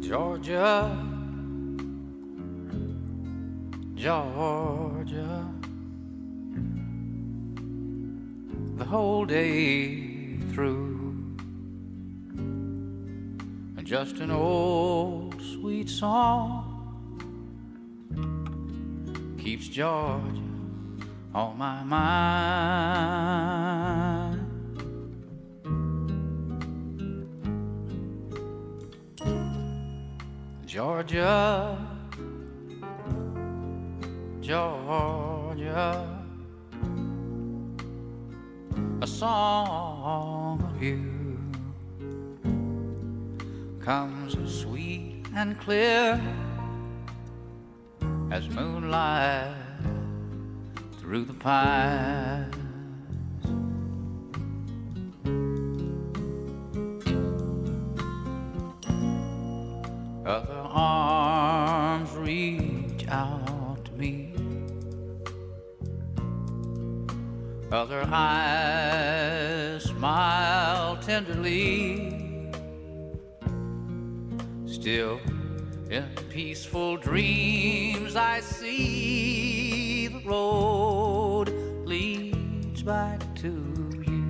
Georgia, Georgia, the whole day through, and just an old sweet song keeps Georgia on my mind. Georgia, Georgia, a song of you comes as sweet and clear as moonlight through the pines. Other arms reach out to me, other eyes smile tenderly. Still in peaceful dreams I see the road leads back to you.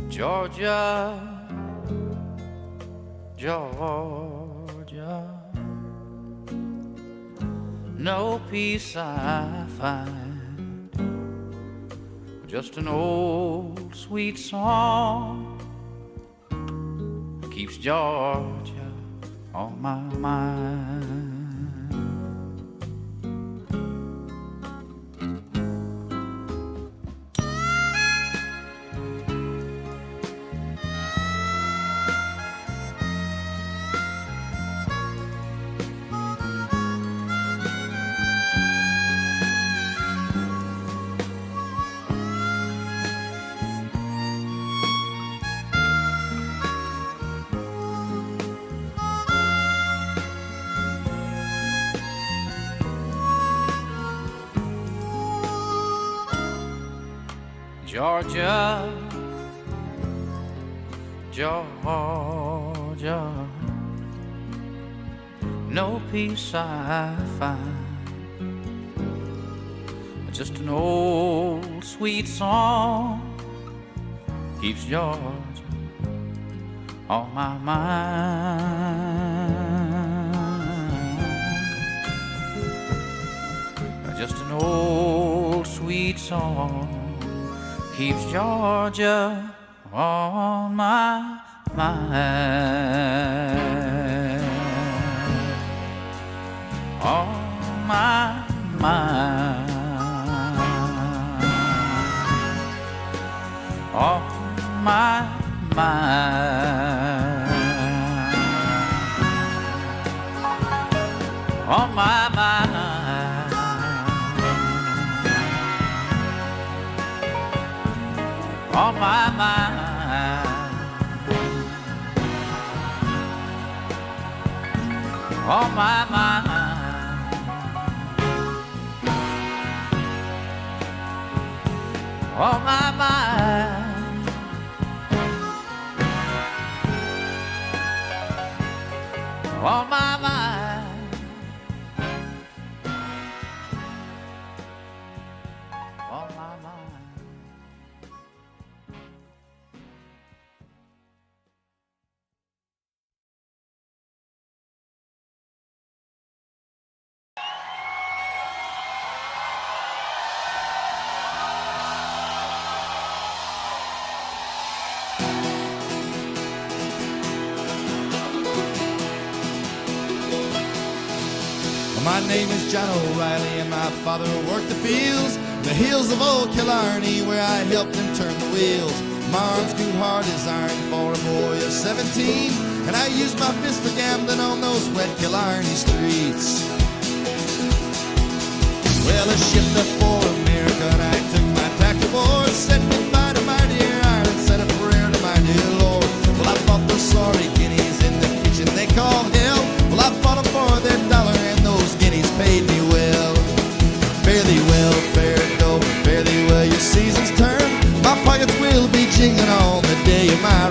Georgia, Georgia, no peace I find, just an old sweet song keeps Georgia on my mind. Georgia, Georgia, no peace I find, just an old sweet song keeps Georgia on my mind. Just an old sweet song keeps Georgia on my mind, on my mind, on my mind, on my mind. On my mind, on my mind, on my mind, on my mind, on my mind. My name is John O'Reilly and my father worked the fields, the hills of old Killarney where I helped him turn the wheels. My arms grew hard as iron for a boy of 17, and I used my fist for gambling on those wet Killarney streets. Well, I shipped up for America and I took my tack aboard, said goodbye to my dear Ireland, said a prayer to my dear Lord. Well, I fought those sorry guineas in the kitchen they call hell. Well, I fought them for their dollar and those guineas paid me well. Fare thee well, fair go, fare thee well, your season's turn. My pockets will be jingling on the day of my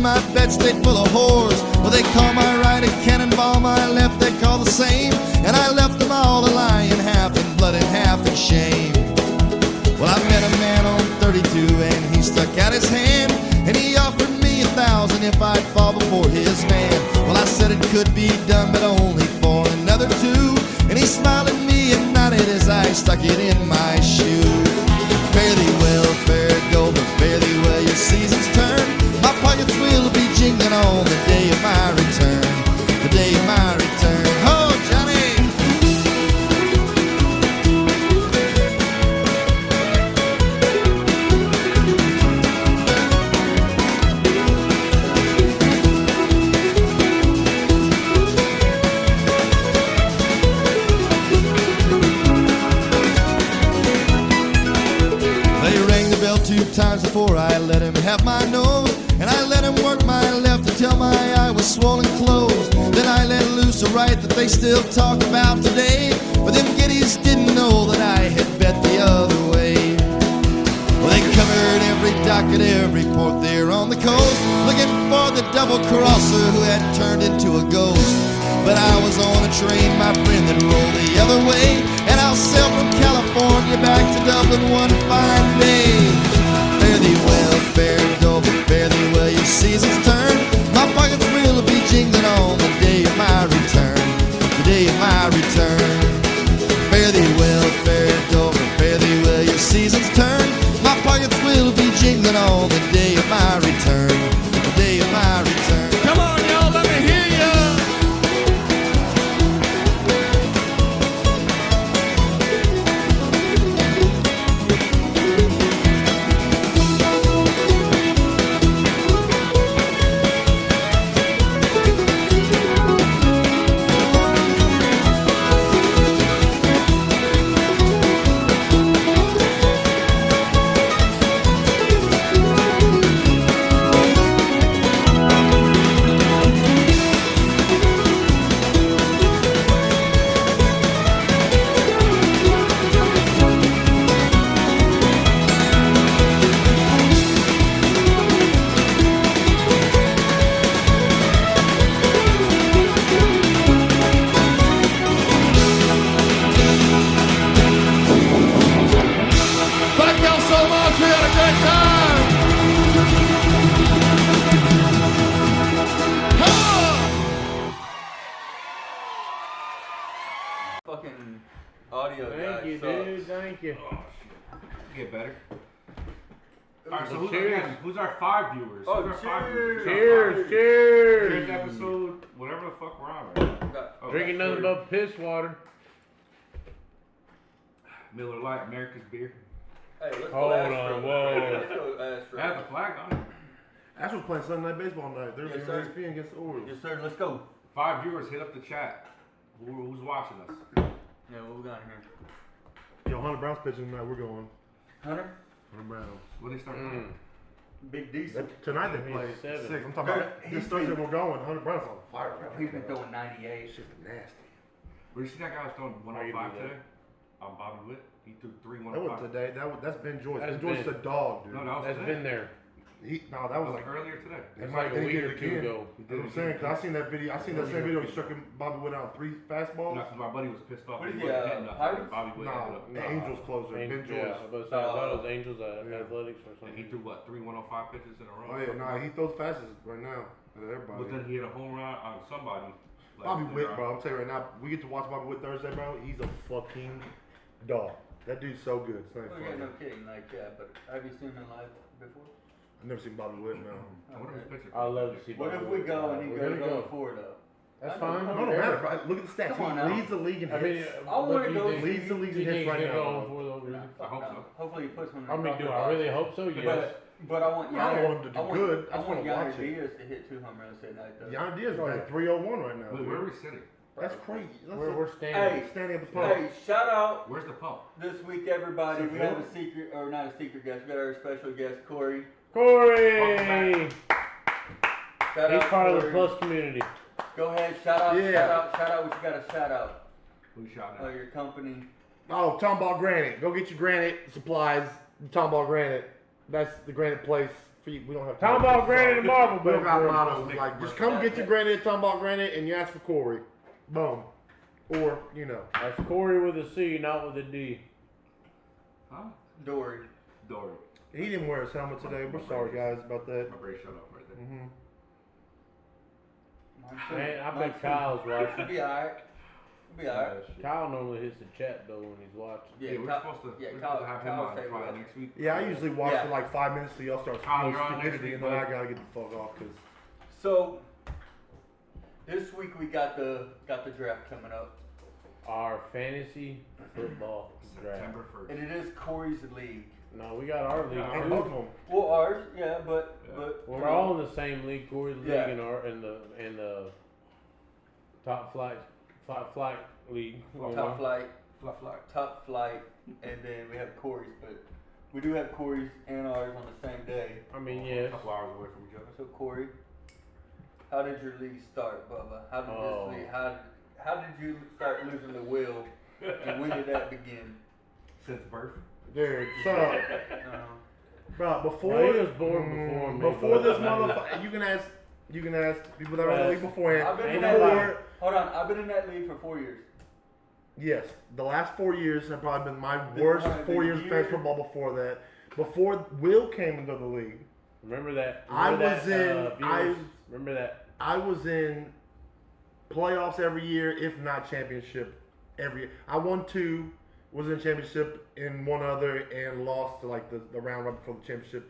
my bed stayed full of whores. Well, they call my right a cannonball, my left they call the same. And I left them all a lying, half in blood and half in shame. Well, I met a man on 32 and he stuck out his hand and he offered me 1,000 if I'd fall before his man. Well, I said it could be done, but only for another 2. And he smiled at me and nodded as I stuck it in my shoe. Fare thee well, fair Dover, fare thee well, your season's turn. My pockets will be jingling on the day of my return. The day of my return. Oh, Johnny! They rang the bell 2 times before I let him have my nose. And I let him work my left until my eye was swollen closed. Then I let loose a right that they still talk about today. But them giddies didn't know that I had bet the other way. Well, they covered every dock at every port there on the coast, looking for the double crosser who had turned into a ghost. But I was on a train, my friend, that rolled the other way, and I'll sail from California back to Dublin one fine day. Fare thee well, fair Dover, fare thee well, your season's turn. My pockets will be jingling on the day of my return. The day of my return. Fare thee well, fair Dover, fare thee well, your season's turn. My pockets will be jingling on the day of my return. The day of my return. Come on, y'all, let me hear ya! Thank y'all so much. We had a great time. Fucking audio guy Thank you, sucks. dude. Thank you. Get better. Alright, so Cheers. who's our 5 viewers? Oh, Who's our 5 viewers? Cheers, Cheers cheers. episode, whatever the fuck we're on right now. Got- Oh, Drinking nothing but piss water. Miller Lite, America's beer. Hey, let's Hold go on, Astros. whoa. Let's go Astros. It has the flag on it. Astros playing Sunday night baseball night. They're Yes, yes, sir. ESPN against the Orioles. Yes, sir. Let's go. 5 viewers, hit up the chat. Who's watching us? Yeah, what we got here? Yo, Hunter Brown's pitching tonight. We're going. Hunter? Hunter Brown. When they start playing? Big decent. Tonight they He's play 7. 6. I'm talking about this Thursday we're going. Hunter Brown's on fire. He's been throwing 98. It's just nasty. Where you see that guy was throwing How you 105 do that? today? On Bobby Witt. He threw 3 That wasn't 105. today. That's Ben Joyce. That's Ben Joyce is Ben. a dog, dude. No, that was That's today. been there. No, that That was was like. earlier today. It's might like a didn't week get or it 2 again. ago. That's what I'm saying. Cause I seen that video. I seen that same video. He struck him. Bobby went out 3 fastballs. No, 'cause my buddy was pissed off. What is He he, wasn't hitting nothing. Pirates? Bobby Witt ended No, up. the Angels closer. Ben Yeah, Joyce. I thought it was Angels Yeah. Athletics or And something. he threw what, 3 105 pitches in a row? Oh yeah, nah, he throws fastest right now. At everybody. But then he hit a home run on somebody. like, Bobby later Witt, on. bro. I'm telling you right now, we get to watch Bobby Witt Thursday, bro. He's a fucking dog. That dude's so good. It's not Oh, funny. yeah, no kidding. Like, yeah, but have you seen him live before? I've never seen Bobby Witt, no. I wonder who's pitching. I love to see What Bobby if we Witt. go and he We're goes gonna 0-4 though? That's I fine. know. No, no matter, bro. Look at the stats. Come on He now. leads the league in I mean, hits. I wanna go Leads the league in hits right now, bro. Nah, fuck hope no. so. Hopefully he puts one in I the mean, do proper I box. really hope so? Yes. But I want I don't Yonder- want him to do good. I I just want wanna Yonder watch it. Diaz to hit 2 home runs that night though. Yon Diaz Oh, yeah. batting 301 right now. Wait, dude. where are we sitting? That's crazy. We're Hey. standing. Standing at the pump. Hey, shout out Where's the pump? this week, everybody. Is it We have Phil? a secret, or not a secret guest. We got our special guest, Corey. Corey! Shout He's out, part of the Corey. Plus community. Go ahead, shout out, Yeah. shout out what you got to shout out. Who shot Oh, that? your company. Oh, Tomball Granite. Go get your granite supplies. Tomball Granite. That's the granite place feet. We don't have Talking about Granny and Marble, We don't got baby. mottos. Like, just come get your granny at talking about granny and you ask for Corey. Boom. Or, you know. That's Corey with a C, not with a D. Huh? Dory. Dory. He didn't wear his helmet today. We're sorry, guys, about that. My brain shut off right there. Mm-hmm. Man, I bet Kyle's watching. Be alright. Be alright. Kyle normally hits the chat though when he's watching. Yeah, Yeah, we're Kyle- supposed to. yeah, we're Kyle- supposed to have him Kyle's on taking probably over. next week. Yeah, I usually watch Yeah. for like 5 minutes so y'all start Kyle, spilling you're on next stupidity week, and then bud. I gotta get the fuck off because So this week we got the draft coming up, Our fantasy football draft. September 1st. and it is Corey's league. No, we got our league and too. both of them. Well, ours, yeah, but Yeah. but We're all in the same league, Corey's league Yeah. and the top flight league. top flight, Fluff like. top flight, and then we have Corey's, but we do have Corey's and ours on the same day. I mean, A yes. couple hours away from each other. So Corey, how did your league start, Bubba? How did Oh. this league? How did you start losing the will, and when did that begin? Since birth. Dude, so, Uh, bro, before Well, he was born before me, before but- this motherfucker, you can ask people that are in the league beforehand. I've been in Ain't that nobody- league. Hold on, I've been in that league for 4 years. Yes, the last 4 years have probably been my The- worst the 4 years of year- fantasy football. Before that, before Will came into the league, Remember that? I Remember was that, in- viewers? Remember that? I was in playoffs every year, if not championship every year. I won 2, was in championship in one other, and lost to like the round right before the championship.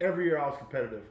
Every year I was competitive.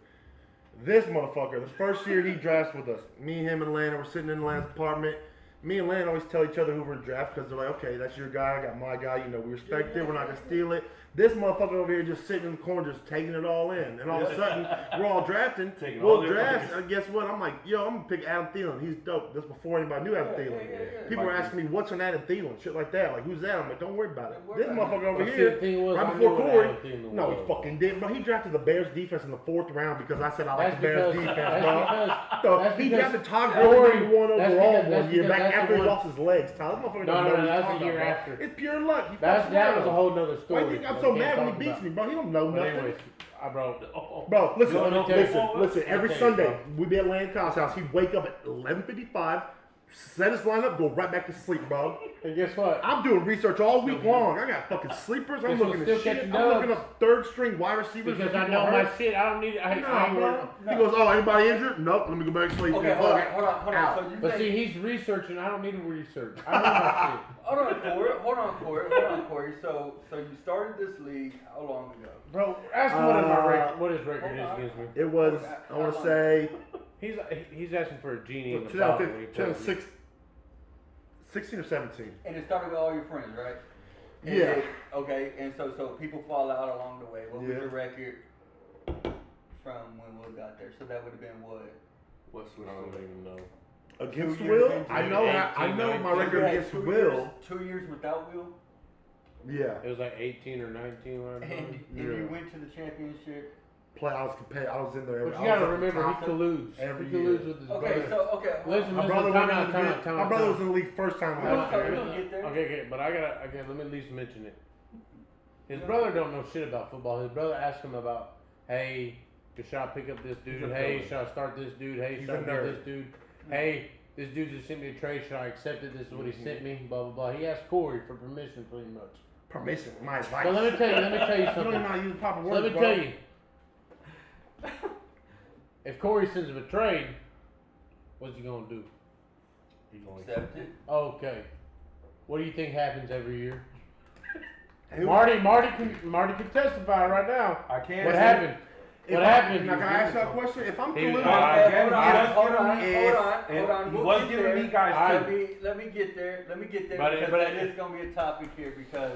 This motherfucker, the first year he drafts with us, me, him, and Landon were sitting in Landon's apartment. Me and Landon always tell each other who we're draft because they're like, okay, that's your guy, I got my guy, you know, we respect it, we're not gonna steal it. This motherfucker over here just sitting in the corner, just taking it all in. And all of a sudden, we're all drafting. Taking all We'll the draft, advice. and guess what? I'm like, yo, I'm gonna pick Adam Thielen. He's dope. That's before anybody knew Adam Thielen. People were asking me, what's an Adam Thielen? Shit like that. Like, who's that? I'm like, don't worry about it. Don't worry This about it. motherfucker over Well, see, here, the thing was, right I before knew what Corey, Adam Thielen no, he was. fucking did. Bro, he drafted the Bears defense in the 4th round because I said I like That's the Bears because. defense, That's bro. because. So that's he because drafted Todd Corey- Gurley number 1 that's overall because- that's one year because back that's after the he one- lost his legs. Tyler, this motherfucker No, doesn't know no, what he's that's the talking year about, after. bro. It's pure luck. He That fucking was a around. whole nother Why story. do you think I'm that so we mad can't when he talk beats about. me, bro? He don't know But nothing. anyways, I brought. Bro, listen, Let me tell you something. listen. Every Let me tell you Sunday, something. we be at Land Kyle's house. He'd wake up at 11:55, set his lineup, go right back to sleep, bro. And guess what? I'm doing research all week long. I got fucking sleepers. I'm This will looking still at shit. catch I'm dubs. looking up 3rd string wide receivers. Because that I people know my hurt. shit. I don't need it. I Nah, ain't bro. worried. He goes, oh, anybody injured? Nope. Let me go back to sleep. Okay, Yeah, hold on, fuck. hold on. Out. So you But see, think, he's researching. I don't need to research. I know my hold on, Corey. So you started this league how long ago? shit. Bro, ask him what his record is against me. It was, I want to say, He's asking for a genie in the bottle. when he plays me. 16 or 17. And it started with all your friends, right? And Yeah. then- okay, and so people fall out along the way. What was Yeah. your record from when Will got there? So that would have been what? What's I don't even know. Against 2 years Will? into I it. know my 18, record You had against 2 Will. years, 2 years without Will, Yeah. It was like 18 or 19 when I and, joined. and you went to the championship. I was in there. But I you gotta was at the remember, top. he colludes. every He year. colludes with his Okay, brother. so okay. Listen, My listen, brother, time went out, in time the out, league- time my out, brother time was in the league first time We'll last talk- year. we'll get there. Okay, but I gotta, let me at least mention it. His brother don't know shit about football. His brother asked him about, hey, should I pick up this dude? He's a Hey, villain. should I start this dude? Hey, He's should I a get nerd. this dude? Hey, this dude just sent me a trade. Should I accept it? This is what he sent me. Blah blah blah. He asked Corey for permission, pretty much. Permission, my advice. But let me tell you You don't even something. know how to use proper So words, let me bro. tell you. If Corey sends him a trade, what's he gonna do? Accept it. Okay. What do you think happens every year? Who- Marty can testify right now. I can't. What happened? If What I- happened? Now, can I ask you a question? If I'm He was- colluding, Again, Hold on, if- hold on. He We'll was get giving there. me guys I- too. Let me get there. But Because but that is going to be a topic here because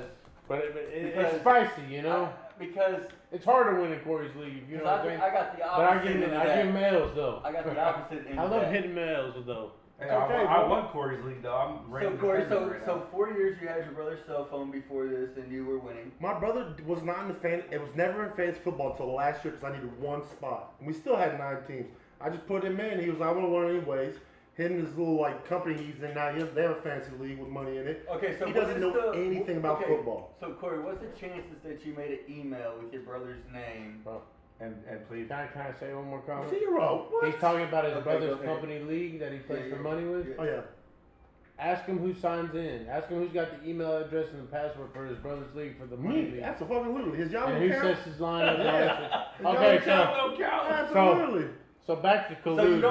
it's spicy, you know. because It's hard to win in Corey's league, you know what I'm saying? I got the But I opposite give end of I give that. males though. I got the opposite end I of love that. hitting males though. Hey, Okay, I bro. won Corey's league though. I'm So ranked Corey, defender right so now. 4 years you had your brother's cell phone before this, and you were winning. my brother was not in the fan. It was never in fantasy football until last year because I needed one spot, and we still had 9 teams. I just put him in. He was like, I want to learn anyways. Him and his little like company he's in now. They have a fantasy league with money in it. Okay, so He what doesn't is know the- anything about okay, football. So Corey, what's the chances that you made an email with your brother's name Oh. and please. Can I say one more comment? 0. What? He's talking about his Okay, brother's go ahead. company league that he plays Yeah, for yeah, money with. yeah. Oh yeah. Ask him who signs in. Ask him who's got the email address and the password for his brother's league for the money Me. league. Absolutely. His Yahoo And who account. sets his lineup? and all Yeah. that shit. His Okay, Yahoo so Absolutely. so back to So collusion.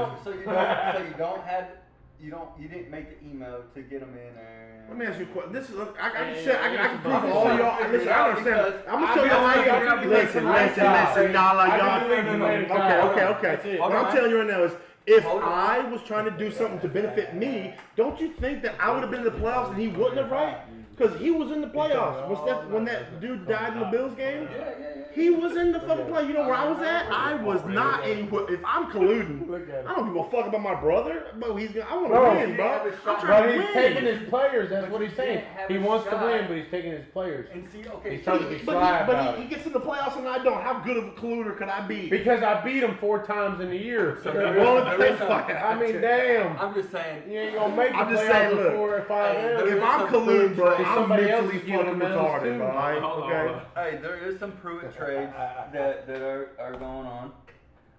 you didn't make the email to get them in there. Let me ask you a question. This is I can Yeah, say I yeah, can yeah. prove I'm all just y'all. trying to Listen, figure I it out understand. because I'm gonna show y'all how you I can listen, I y'all. can believe in mankind. Okay. That's it. What Hold I'm on. telling you right now is, if Hold on. I was trying to do something to benefit me, don't you think that I would have been in the playoffs and he wouldn't have, right? Because he was in the playoffs when that dude died in the Bills game. Yeah. He was in the fucking play. You know where I was at? I was not anywhere. If I'm colluding, Look at I him. don't give a fuck about my brother. But I want Bro, to win, bro. I'm But trying to he's win. taking his players. That's But what you he's saying. can't have He a wants to shot. win, but he's taking his players. And see, okay, He's trying to be But sly about he it. gets in the playoffs and I don't. How good of a colluder could I be? Because I beat him 4 times in a year. So Well, there is that's something. why I mean, damn. I'm just saying. You ain't gonna make the I'm just playoffs saying, with look, 4 or 5 hey, M's. there If is I'm some colluding, bro, Because I'm somebody else mentally is giving fucking them medals retarded, too. bro. Alright? Hold on, Okay. hold on. Hey, there is some prove trades that are going on.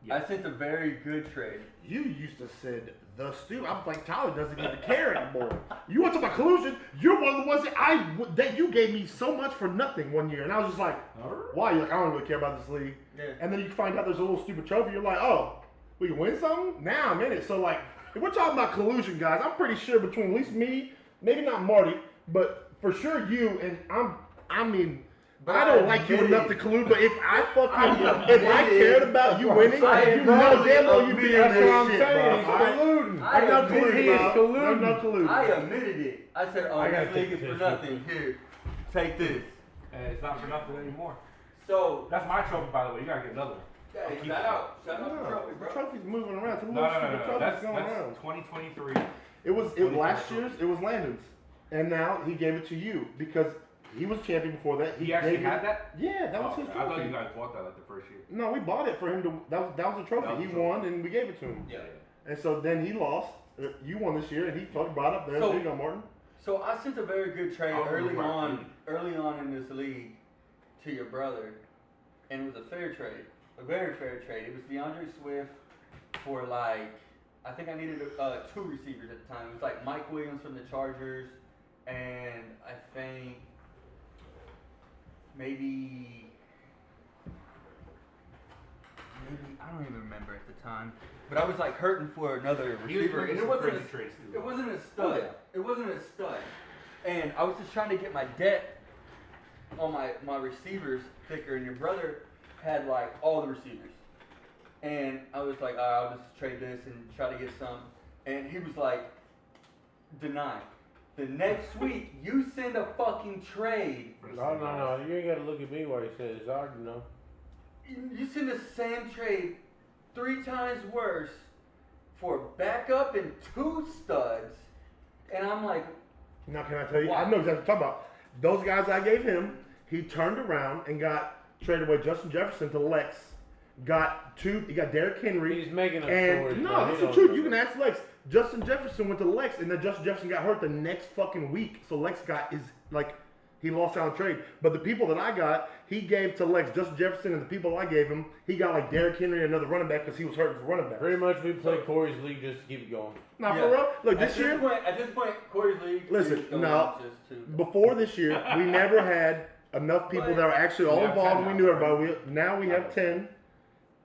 I sent a very good trade. You used to said the Stu. I'm like, Tyler doesn't even care anymore. You want to talk about collusion? You're one of the ones that you gave me so much for nothing one year, and I was just like, why? You're like, I don't really care about this league. Yeah. And then you find out there's a little stupid trophy. You're like, oh, we can win something? Now I'm in it. So like, if we're talking about collusion, guys, I'm pretty sure between at least me, maybe not Marty, but for sure you and I mean. But I don't I like you admit enough it. to collude, but if I admit cared about you winning, saying, you bro. know damn well you be in That's this what I'm shit, saying. bro. He's colluding. I There's no admit colluding, he is bro. colluding. There's no colluding. I admitted it. I said, oh, I gotta this league take is for this. nothing. Here, take this. And it's not for nothing anymore. So, That's my trophy, by the way. You gotta get another one. hey, keep shout it. out. Shout out the No, trophy, the bro. trophy's moving around. It's a No, little no, no, stupid no. trophy That's going around. 2023. It was last year's. It was Landon's, and now he gave it to you because he was champion before that. He actually gave had it- that? Yeah, that was Oh, his I thought trophy. you guys bought that like the first year. No, we bought it for him to. That was a trophy. That was He a trophy. won, and we gave it to him. Yeah. And so then he lost. You won this year, and he fucking brought it up there. So- There you go, Martin. So I sent a very good trade I'll early move right on in this league to your brother, and it was a fair trade, a very fair trade. It was DeAndre Swift for like, I think I needed 2 receivers at the time. It was like Mike Williams from the Chargers, and I think maybe I don't even remember at the time. But I was like hurting for another He was receiver, making and some it wasn't crazy a, trades too. it wasn't a stud. It wasn't a stud. And I was just trying to get my depth on my receivers thicker, and your brother had like all the receivers. And I was like, all right, I'll just trade this and try to get some. And he was like, deny. The next week, you send a fucking trade. No. You ain't gotta look at me while you say it. It's hard to know. You send the same trade 3 times worse for a backup and 2 studs. And I'm like, Now, can I tell you? Why? I know exactly what you're talking about. Those guys I gave him, he turned around and traded away Justin Jefferson to Lex. He got Derrick Henry. He's making up And stories. no, bro. He that's the don't truth. know You can that. ask Lex. Justin Jefferson went to Lex, and then Justin Jefferson got hurt the next fucking week. So Lex got he lost out on trade. But the people that I got, he gave to Lex. Justin Jefferson and the people I gave him, he got like Derrick Henry and another running back because he was hurting for running back. Pretty much we play Corey's league just to keep it going. Now yeah. for real, look at this year. this point, Corey's league. Listen, is going no. just to- Before this year, we never had enough people that are actually all We have involved 10 and we knew now, everybody. Now we have 10.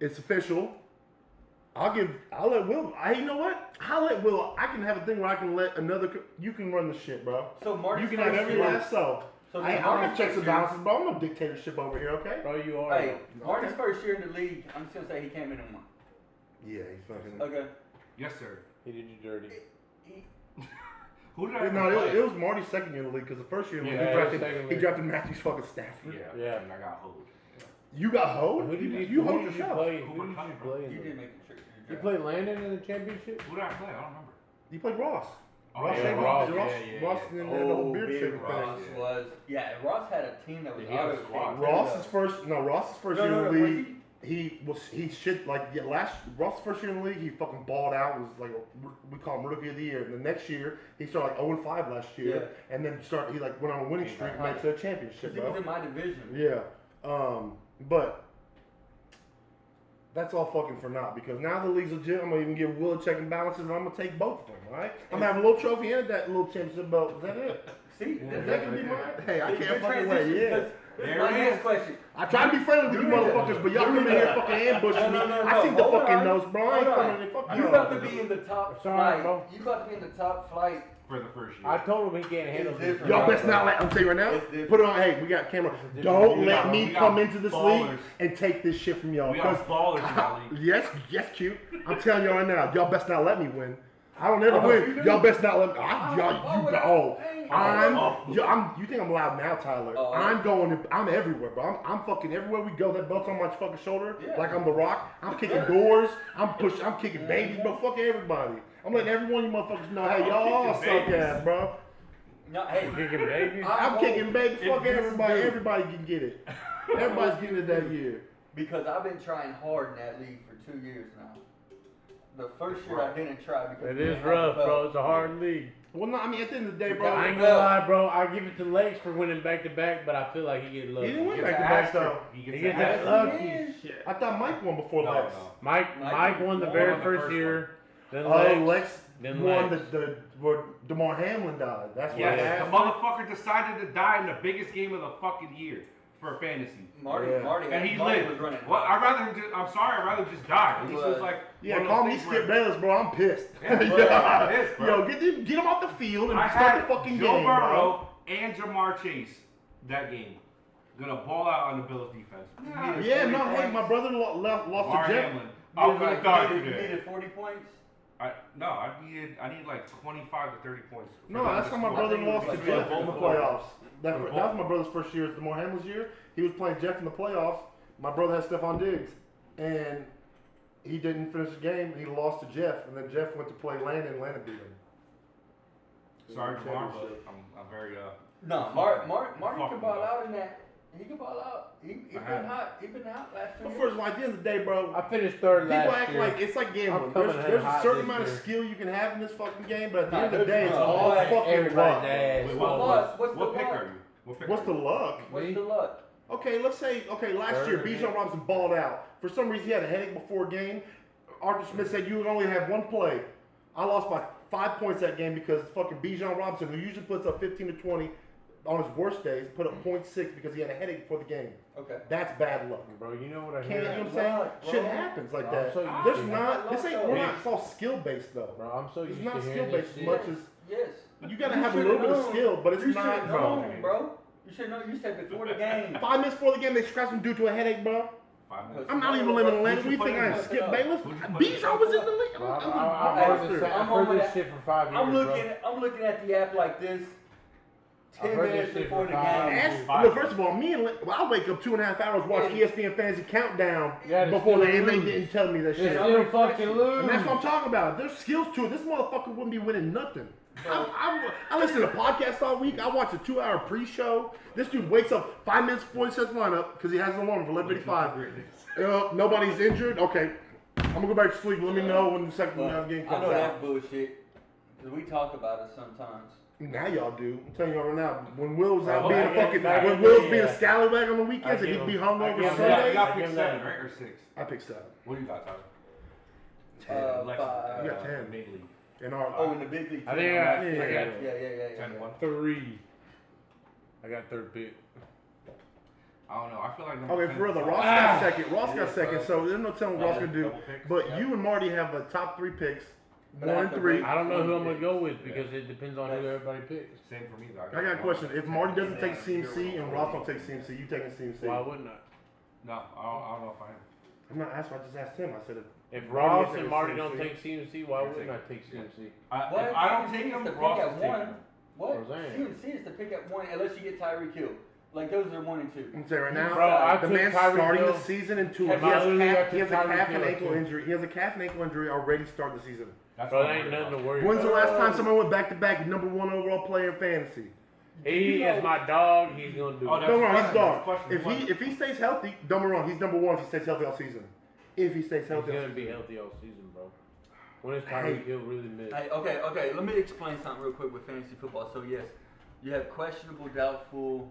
It's official. I'll let Will. You know what? I'll let Will. I can have a thing where I can let you can run the shit, bro. So Marty's You can have first every year- last so. So I Marty's got checks and first year- balances, bro. I'm no dictatorship over here, okay? Bro, you are. Hey, Marty's first year in the league, I'm just gonna say he came in and won. Yeah, he's fucking. Okay. Yes, sir. He did you dirty. Who did I No, play? it was Marty's second year in the league because the first year in the league, Yeah, his second he league. drafted Matthews fucking Stafford. Yeah, and I got hold. You got hoed? Who did you who hold did you yourself. play? Who Cooper did you Kupp, play? in You the- did make the trick. You played Landon in the championship? Who did I play? I don't remember. You played Ross. Oh, Ross, yeah, shaved Ross, Ross, yeah. Ross and then the whole beard big shaving Ross thing. was. Yeah, Ross had a team that was Did he have a auto squad? kicked. Ross's first No, year in the was league. He shit like Ross's first year in the league. He fucking balled out. Was like we call him rookie of the year. And the next year he started like 0-5 last year, and then he like went on a winning streak, and made it to a championship, He was bro. in my division. Yeah, but That's all fucking for naught because now the league's legit. I'm gonna even give Will a check and balances, and I'm gonna take both of them. All right, I'm gonna have a little trophy and that little championship belt. Is that it? See, Is that gonna be mine? Hey, I Good can't fucking transition, wait. Yeah. because There my it next is. question. I try to be friendly with you motherfuckers, but y'all come in here fucking ambushing me. I see the Hold fucking on. nose, bro. I ain't Hold on. coming in. Fuck You you. about to be in the top It's all right, flight. bro. You about to be in the top flight. For the first year. I told him he can't handle It's this. different. Y'all best not let. I'm telling you right now. It's different. Put it on. Hey, we got camera. different Don't league. let We me got come into this league ballers. and take this shit from y'all. We got ballers in that league. Yes, cute. I'm telling y'all right now. Y'all best not let me win. I don't ever win. Y'all best not let me. You think I'm loud now, Tyler? Oh. I'm everywhere, bro. I'm fucking everywhere we go. That belt's on my fucking shoulder, Yeah. like I'm the Rock. I'm kicking doors. I'm kicking babies, bro. Fuck everybody. I'm letting every one of you motherfuckers know, hey, y'all all suck Kicking babies. ass, bro. No, hey, Kicking babies. I'm kicking babies. Fuck this everybody. dude. Everybody can get it. Everybody's getting it that year. because I've been trying hard in that league for 2 years now. The first year I didn't try because It we is didn't have the rough, bro. belt. It's a hard league. Well, no, I mean, at the end of the day, I bro. ain't gonna lie, bro. I give it to Lex for winning back to back, but I feel like he get lucky. He didn't win He back gets to an back, asterisk. though. He He gets gets an that asterisk. lucky shit. I thought Mike won before No, Lex. no. Mike won the won very the first first year. Then Oh, Lex. Lex Then won Lex. where DeMar Hamlin died. That's why. Yes, the motherfucker decided to die in the biggest game of the fucking year for fantasy. Marty, Yeah. Marty, And he Marty lived. was running. Well, I'd rather just die. At least it was like Yeah, one of call those me things Skip where- Bayless, bro. I'm pissed. Yeah, I'm pissed, bro. Yo, get him off the field and I start had the fucking Joe game, bro. Burrow and Jamar Chase that game. Gonna ball out on the Bills defense. Yeah, no, hey, my brother lost Lamar to Jeff. Hamlin. I'm gonna die You today. needed 40 points? I need like 25 to 30 points. for No, them that's to how my score. brother I think it lost was to like Jeff four in the before. playoffs. That For the was my brother's first year. It's DeMar Hamlin's year. He was playing Jeff in the playoffs. My brother had Stephon Diggs, and he didn't finish the game. He lost to Jeff, and then Jeff went to play Landon, and Landon beat him. Sorry, Yeah, Jamar, but championship. I'm very No, Marty Fuck can him, ball bro. out in that. He can ball out. He been I have. hot. He been hot last 2 But years. first of all, at the end of the day, bro, I finished third people last act year. like it's like gambling. I'm coming There's in a hot certain this amount of year. skill you can have in this fucking game, but at the Nah, end of the day, it's there's all no way. fucking Everybody's luck. ass. Wait, What's the what pick luck? are you? What pick What's are the you? luck? What's the luck? Okay, let's say, last year, Third. Bijan Robinson balled out. For some reason, he had a headache before a game. Arthur Smith said you would only have one play. I lost by 5 points that game because fucking Bijan Robinson, who usually puts up 15 to 20 on his worst days, put up 0.6 because he had a headache before the game. Okay. That's bad luck. Bro, you know what I Can't, hear? you know what I'm saying? Luck, bro. Shit happens like that. so used There's to not, this ain't, we're Yeah. not, it's all skill based though. Bro, I'm so It's used not to skill hearing based this as much shit. as, Yes. you gotta You have a should've little bit of known. skill, but it's You not, should've bro. known, bro. You should know. You said before the game. 5 minutes before the game, they scratched him due to a headache, bro. 5 minutes. I'm not even living in Atlanta. Who'd you We put think in I there? Skip Bayless? Who'd you put in Bijan was in the league. Bro, I'm I've a heard monster. this, I'm I've heard on this that. shit for 5 years, I'm looking. bro. I'm looking at the app like this. I've 10 heard this minutes shit before for the 5 game. years. Well, first of all, I wake up 2.5 hours, watch Yeah. ESPN Fantasy Countdown Yeah, they before still they lose. didn't tell me that They shit. Yeah. still fucking lose. And that's what I'm talking about. There's skills to it. This motherfucker wouldn't be winning nothing. I listen to podcasts all week. I watch a 2-hour pre-show. This dude wakes up 5 minutes before he sets lineup because he has an alarm for 11:55. Nobody's injured. Okay, I'm gonna go back to sleep. Let me know when the second round game I comes know out. that's bullshit. Cause we talk about it sometimes. Now y'all do. I'm telling you right now. When Will was out Oh, being I a get- fucking, I when get- Will's being a yeah. scallywag on the weekends I and give he'd be him- hungover I give him You Sundays, got I pick give 7, that. right? Or 6? I pick 7. What do you got, Tyler? Five. You got 10. Big league. In our, Oh, in the big league. I too. think Yeah. Yeah. 10-1. 3. I got third pick. I don't know. I feel like number okay, 10 for real, is though, solid. Ross got second. Ross got second, so there's no telling what Ross Yeah, gonna do. double picks. But Yeah. you and Marty have the top 3 picks, But I 1 have and to 3. wait. I don't know who I'm gonna go with because it depends on who everybody picks. Same for me, though. I got a question. If Marty doesn't take CMC and Ross don't take CMC, you taking CMC? Why wouldn't I? No, I don't know if I am. I'm not asking. I just asked him. I said If Marty Ross takes and Marty CMC. don't take CMC, why wouldn't I take CMC? What? If I don't CMC take is him, the pick Ross at is taking 1. him. What? Roseanne. CMC is the pick at 1 unless you get Tyreek Hill. Like those are 1 and 2. I'm saying right now, Bro, I the took man's Tyreek starting Hill. the season in 2. Have He has, I literally calf, he has a got to calf Tyreek and Hill ankle too? injury. He has a calf and ankle injury already starting the season. That's Bro, what that I'm ain't worried nothing to about. worry When's the about. last time someone went back to back number 1 overall player in fantasy? He is my dog. He's gonna do Oh, it. that's Don't get me wrong, he's That's dog. the question. If he stays healthy, don't get me wrong, he's number 1 if he stays healthy all season. If he stays He's healthy, all gonna be season. healthy all season, bro. When is Tyreek Hill really missed? Hey, okay. Let me explain something real quick with fantasy football. So yes, you have questionable, doubtful,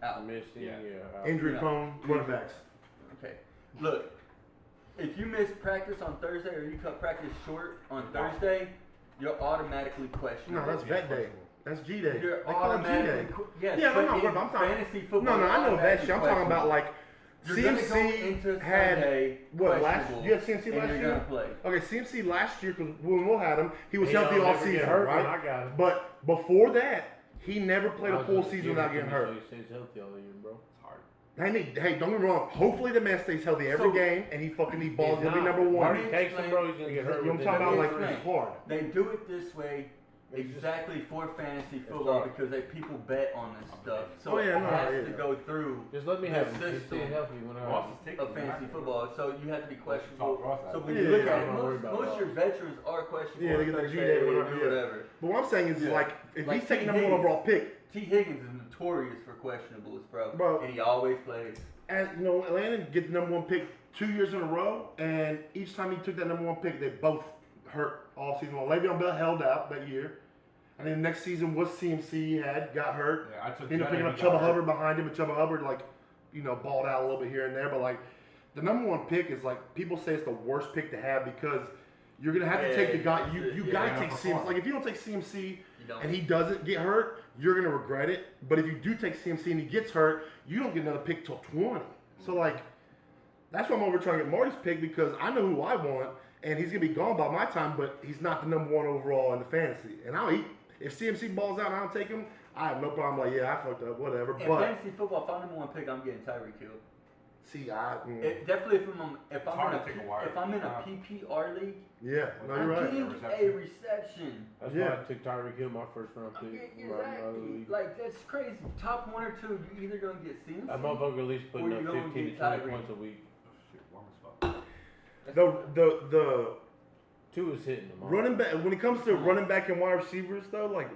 out. Missing, Yeah. yeah. Injury Yeah. prone running backs. Okay. Look, if you miss practice on Thursday or you cut practice short on Thursday, you're automatically questionable. No, that's vet day. That's G day. You're They call it G day. automatically yes, Yeah, but I'm not in worried. I'm talking. fantasy football. No, you're I know that shit. I'm automatically talking about like You're gonna go CMC into had Sunday what last? questionable, You had CMC and last you're year. gonna play. Okay, CMC last year because when Will had him, he was He healthy don't all never get season, hurt when right? I got him. But before that, he never played a full season without getting hurt. So he stays healthy all the year, bro. It's hard. Hey, don't get me wrong. Hopefully the man stays healthy every So- game and he fucking he balls. He's He'll be not. number one. Marty takes him, bro. He's gonna get hurt. You know what I'm within talking about? the Like first it's hard. They do it this way exactly for fantasy football hard. because people bet on this stuff. So Oh, yeah, it no, has yeah. to go through Just let me the have him. Just system stay healthy when I Ross have is him. taking of fantasy football. So you have to be questionable. Talk Ross out. So when Yeah, you look yeah, at I'm it, not worried about most that. your veterans are questionable. Yeah, they on get the Thursday, G-Day, they whatever, do yeah. whatever. But what I'm saying is Yeah. like if Like he's taking T. number one Higgins. overall pick, T. Higgins is notorious for questionables, bro. Bro. And he always plays. and you know Atlanta get the number one pick 2 years in a row, and each time he took that number one pick, they both hurt all season long. Le'Veon Bell held out that year. And then next season was CMC got hurt. Yeah, I took Ended up picking up Chuba Hubbard behind him, but Chuba Hubbard balled out a little bit here and there. But like the number one pick is like people say it's the worst pick to have because you're gonna have to take the guy. You gotta yeah, take perform. CMC. Like if you don't take CMC You don't. and he doesn't get hurt, you're gonna regret it. But if you do take CMC and he gets hurt, you don't get another pick till 20. So like that's why I'm over trying to get Marty's pick because I know who I want and he's gonna be gone by my time, but he's not the number one overall in the fantasy. And if CMC balls out and I don't take him, I have no problem. Like, yeah, I fucked up, whatever. In But fantasy football, if I'm number one pick, I'm getting Tyreek Hill. see, Definitely if I'm hard in to take a wire. a PPR league, yeah, no, I'm you're right. getting Reception. a reception. That's Yeah. why I took Tyreek Hill my first round I'm pick. getting Right, out of the exactly. league. Like that's crazy. Top one or two, you either gonna get CMC. That motherfucker at least putting Or up you gonna 15 to get 20 Tyreek. points a week. Shit, warm as fuck. The Two is hitting them. running back when it comes to running back and wide receivers though, like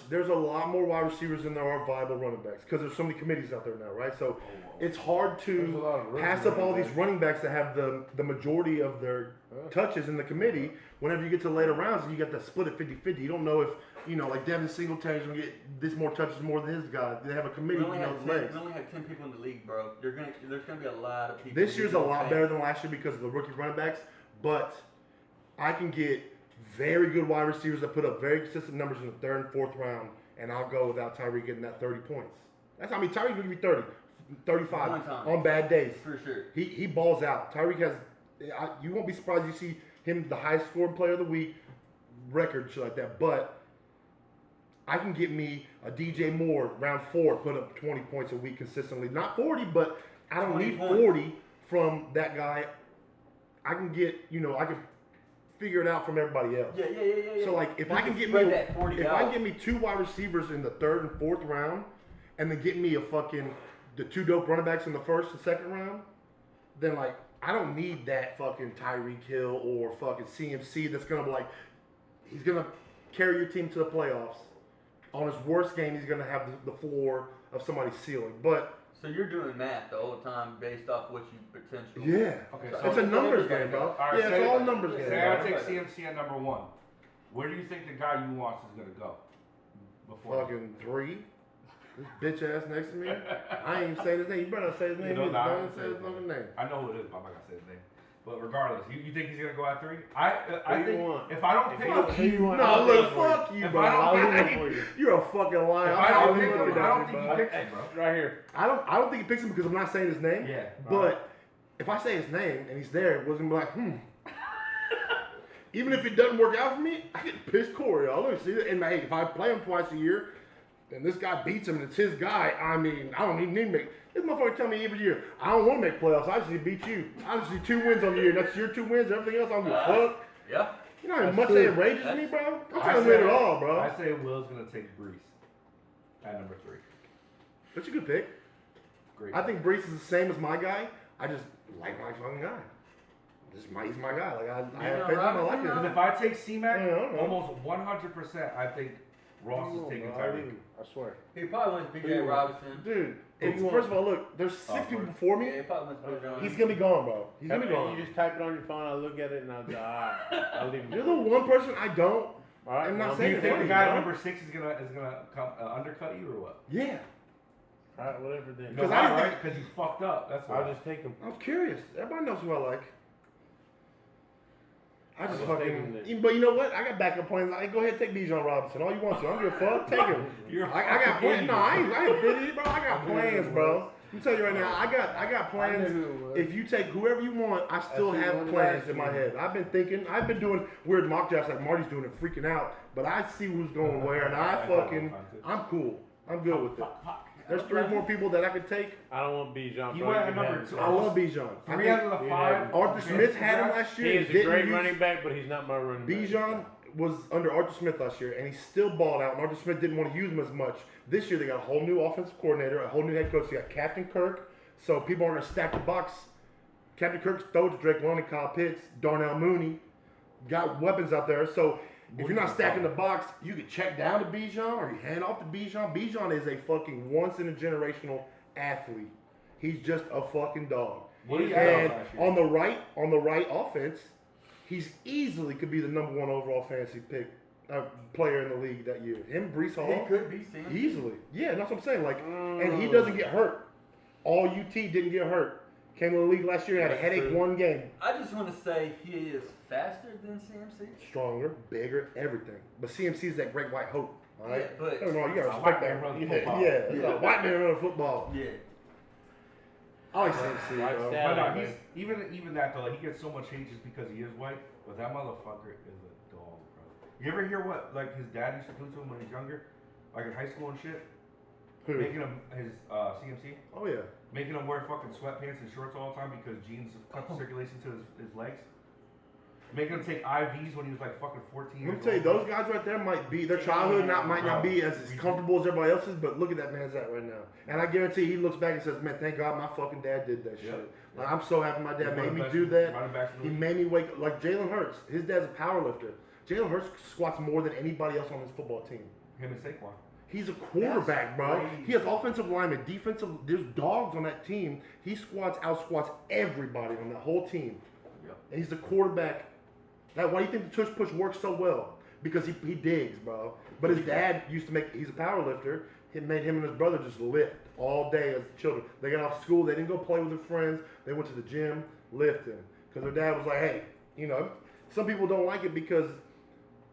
there's a lot more wide receivers than there are viable running backs because there's so many committees out there now, right? So it's hard There's a lot of to rookie pass up all running these backs. running backs that have the majority of their touches in the committee. Whenever you get to later rounds and you got that split at 50-50, you don't know if like Devin Singletary's gonna get this more touches more than his guy. They have a committee, We only, have 10, legs. we only have 10 people in the league, bro. There's gonna be a lot of people. This year's a who lot pay. better than last year because of the rookie running backs, but I can get very good wide receivers that put up very consistent numbers in the third and fourth round, and I'll go without Tyreek getting that 30 points. Tyreek will give you 30, 35 One time. on bad days. For sure. He balls out. Tyreek has, you won't be surprised you see him the highest scoring player of the week, record shit like that, but I can get me a DJ Moore round 4 put up 20 points a week consistently. Not 40, but I don't 20 need points. 40 from that guy. I can get, I can figure it out from everybody else. Yeah. So like if You I can get spread me that 40 if out. I can get me 2 wide receivers in the third and fourth round and then get me the 2 dope running backs in the first and second round, then like I don't need that fucking Tyreek Hill or fucking CMC that's gonna be like he's gonna carry your team to the playoffs. On his worst game, he's gonna have the floor of somebody's ceiling. But So you're doing math the whole time based off what you potential. yeah, Okay, So it's a numbers everybody game, bro. goes. All right, Yeah, it's say- all numbers say game. Say I bro. take CMC at number 1. Where do you think the guy you want is gonna go? Before Fucking 3. This bitch ass next to me. I ain't even saying his name. You better not say his name. You know, either. nah, Don't say his fucking name. I know who it is, but I'm not gonna say his name. But regardless, you think he's gonna go at 3? I Who you think want? if I don't If pick you him, want- who you want? No, I'll look, pick for you. fuck you, If bro. I don't I'll pick pick him, for you. You're a fucking liar. if I'm I don't probably pick him, looking I at don't you, think bro. he picks him, bro. Right here. I don't think he picks him because I'm not saying his name. Yeah. But if I say his name and he's there, it wasn't like, Even if it doesn't work out for me, I get pissed Corey. I'll look see it. And hey, if I play him twice a year, and this guy beats him and it's his guy, I mean, I don't even need to make. This motherfucker tell me every year, I don't want to make playoffs. I just need to beat you. I just need 2 wins on the year. That's your 2 wins. Everything else, I don't give a fuck. Yeah. You know how That's much true. that enrages me, bro? I'm I trying to win say- it all, bro. I say Will's gonna take Brees at number 3. That's a good pick. Great. I think Brees is the same as my guy. I just like my fucking guy. He's my guy. Like I have faith in him. I like Because him. if I take C-Mac, Yeah, I don't know. almost 100%, I think Ross is taking Tyreek. I swear. He probably wants Who B.J. you want? Robinson. Dude, Who it's, you first want? of all, look, there's 6 people Word. before Yeah, me. he probably wants B.J. Robinson. He's gonna be gone, bro. He's gonna be You gone. just type it on your phone. I look at it and I'll go, alright. I'll leave it. You're the one person I don't. All right. I'm not well, Do saying you it's think the funny, guy at bro. number 6 is gonna come, undercut you or what? Yeah, All right, whatever then. Because No, I why, didn't right? Because you fucked up. That's why. I'll just take him. I was curious. Everybody knows who I like. I just was fucking. thinking that. But you know what? I got backup plans. I go ahead and take Bijan Robinson. All you want to. I don't give a fuck. Take him. I got plans. No, I ain't 50, bro. I got plans, bro. I'm telling you right now. I got plans. If you take whoever you want, I still That's have the one plans last in my year. head. I've been thinking. I've been doing weird mock drafts like Marty's doing and freaking out. But I see who's going where, and I'm cool. I'm good with it. There's 3 or 4 people that I could take. I don't want Bijan. He bro. went You at can number have 2. him. I love Bijan. I 3 think out of the you 5. have Arthur Smith had him last He year. is a didn't great use- running back, but he's not my running back. Bijan was under Arthur Smith last year, and he still balled out. And Arthur Smith didn't want to use him as much. This year, they got a whole new offensive coordinator, a whole new head coach. They got Captain Kirk, so people aren't going to stack the box. Captain Kirk's throw to Drake London, Kyle Pitts, Darnell Mooney. Got weapons out there. So if you're not stacking the box, you can check down to Bijan or you hand off to Bijan. Bijan is a fucking once-in-a-generational athlete. He's just a fucking dog. What do you And have last year? on the right offense, he's easily could be the number 1 overall fantasy pick player in the league that year. Him, Brees Hall, He could be Sam. easily. Yeah, that's what I'm saying. Like, and he doesn't get hurt. All UT didn't get hurt. Came to the league last year and had a That's headache true. 1 game. I just want to say he is faster than CMC. Stronger, bigger, everything. But CMC is that great white hope. All right. Yeah, but- I don't know. You gotta A respect white that. man running Yeah, football. yeah. It's a white man running football. Yeah. I like CMC, White bro. stallion. But no, he's even that though. Like, he gets so much hate just because he is white. But that motherfucker is a dog, bro. You ever hear what like his dad used to do to him when he was younger, like in high school and shit? Who? Making him his CMC, Oh yeah. making him wear fucking sweatpants and shorts all the time because jeans have cut the circulation to his legs. Making him take IVs when he was like fucking 14 years Let me tell you, old. those guys right there might be their childhood might not be as comfortable as everybody else's, but look at that man's at right now. And I guarantee he looks back and says, "Man, thank God my fucking dad did that Yeah. shit. Like, I'm so happy my He's dad one made of me the best do that. running backs in the He league. made me wake up like Jalen Hurts. His dad's a power lifter. Jalen Hurts squats more than anybody else on his football team. Him and Saquon. He's a quarterback, bro. crazy. He has offensive linemen, defensive. There's dogs on that team. He out squats everybody on the whole team. Yep. And he's the quarterback. Now, why do you think the tush push works so well? Because he digs, bro. But his dad used to he's a power lifter. It made him and his brother just lift all day as children. They got off school. They didn't go play with their friends. They went to the gym, lifting. Because their dad was like, hey, some people don't like it because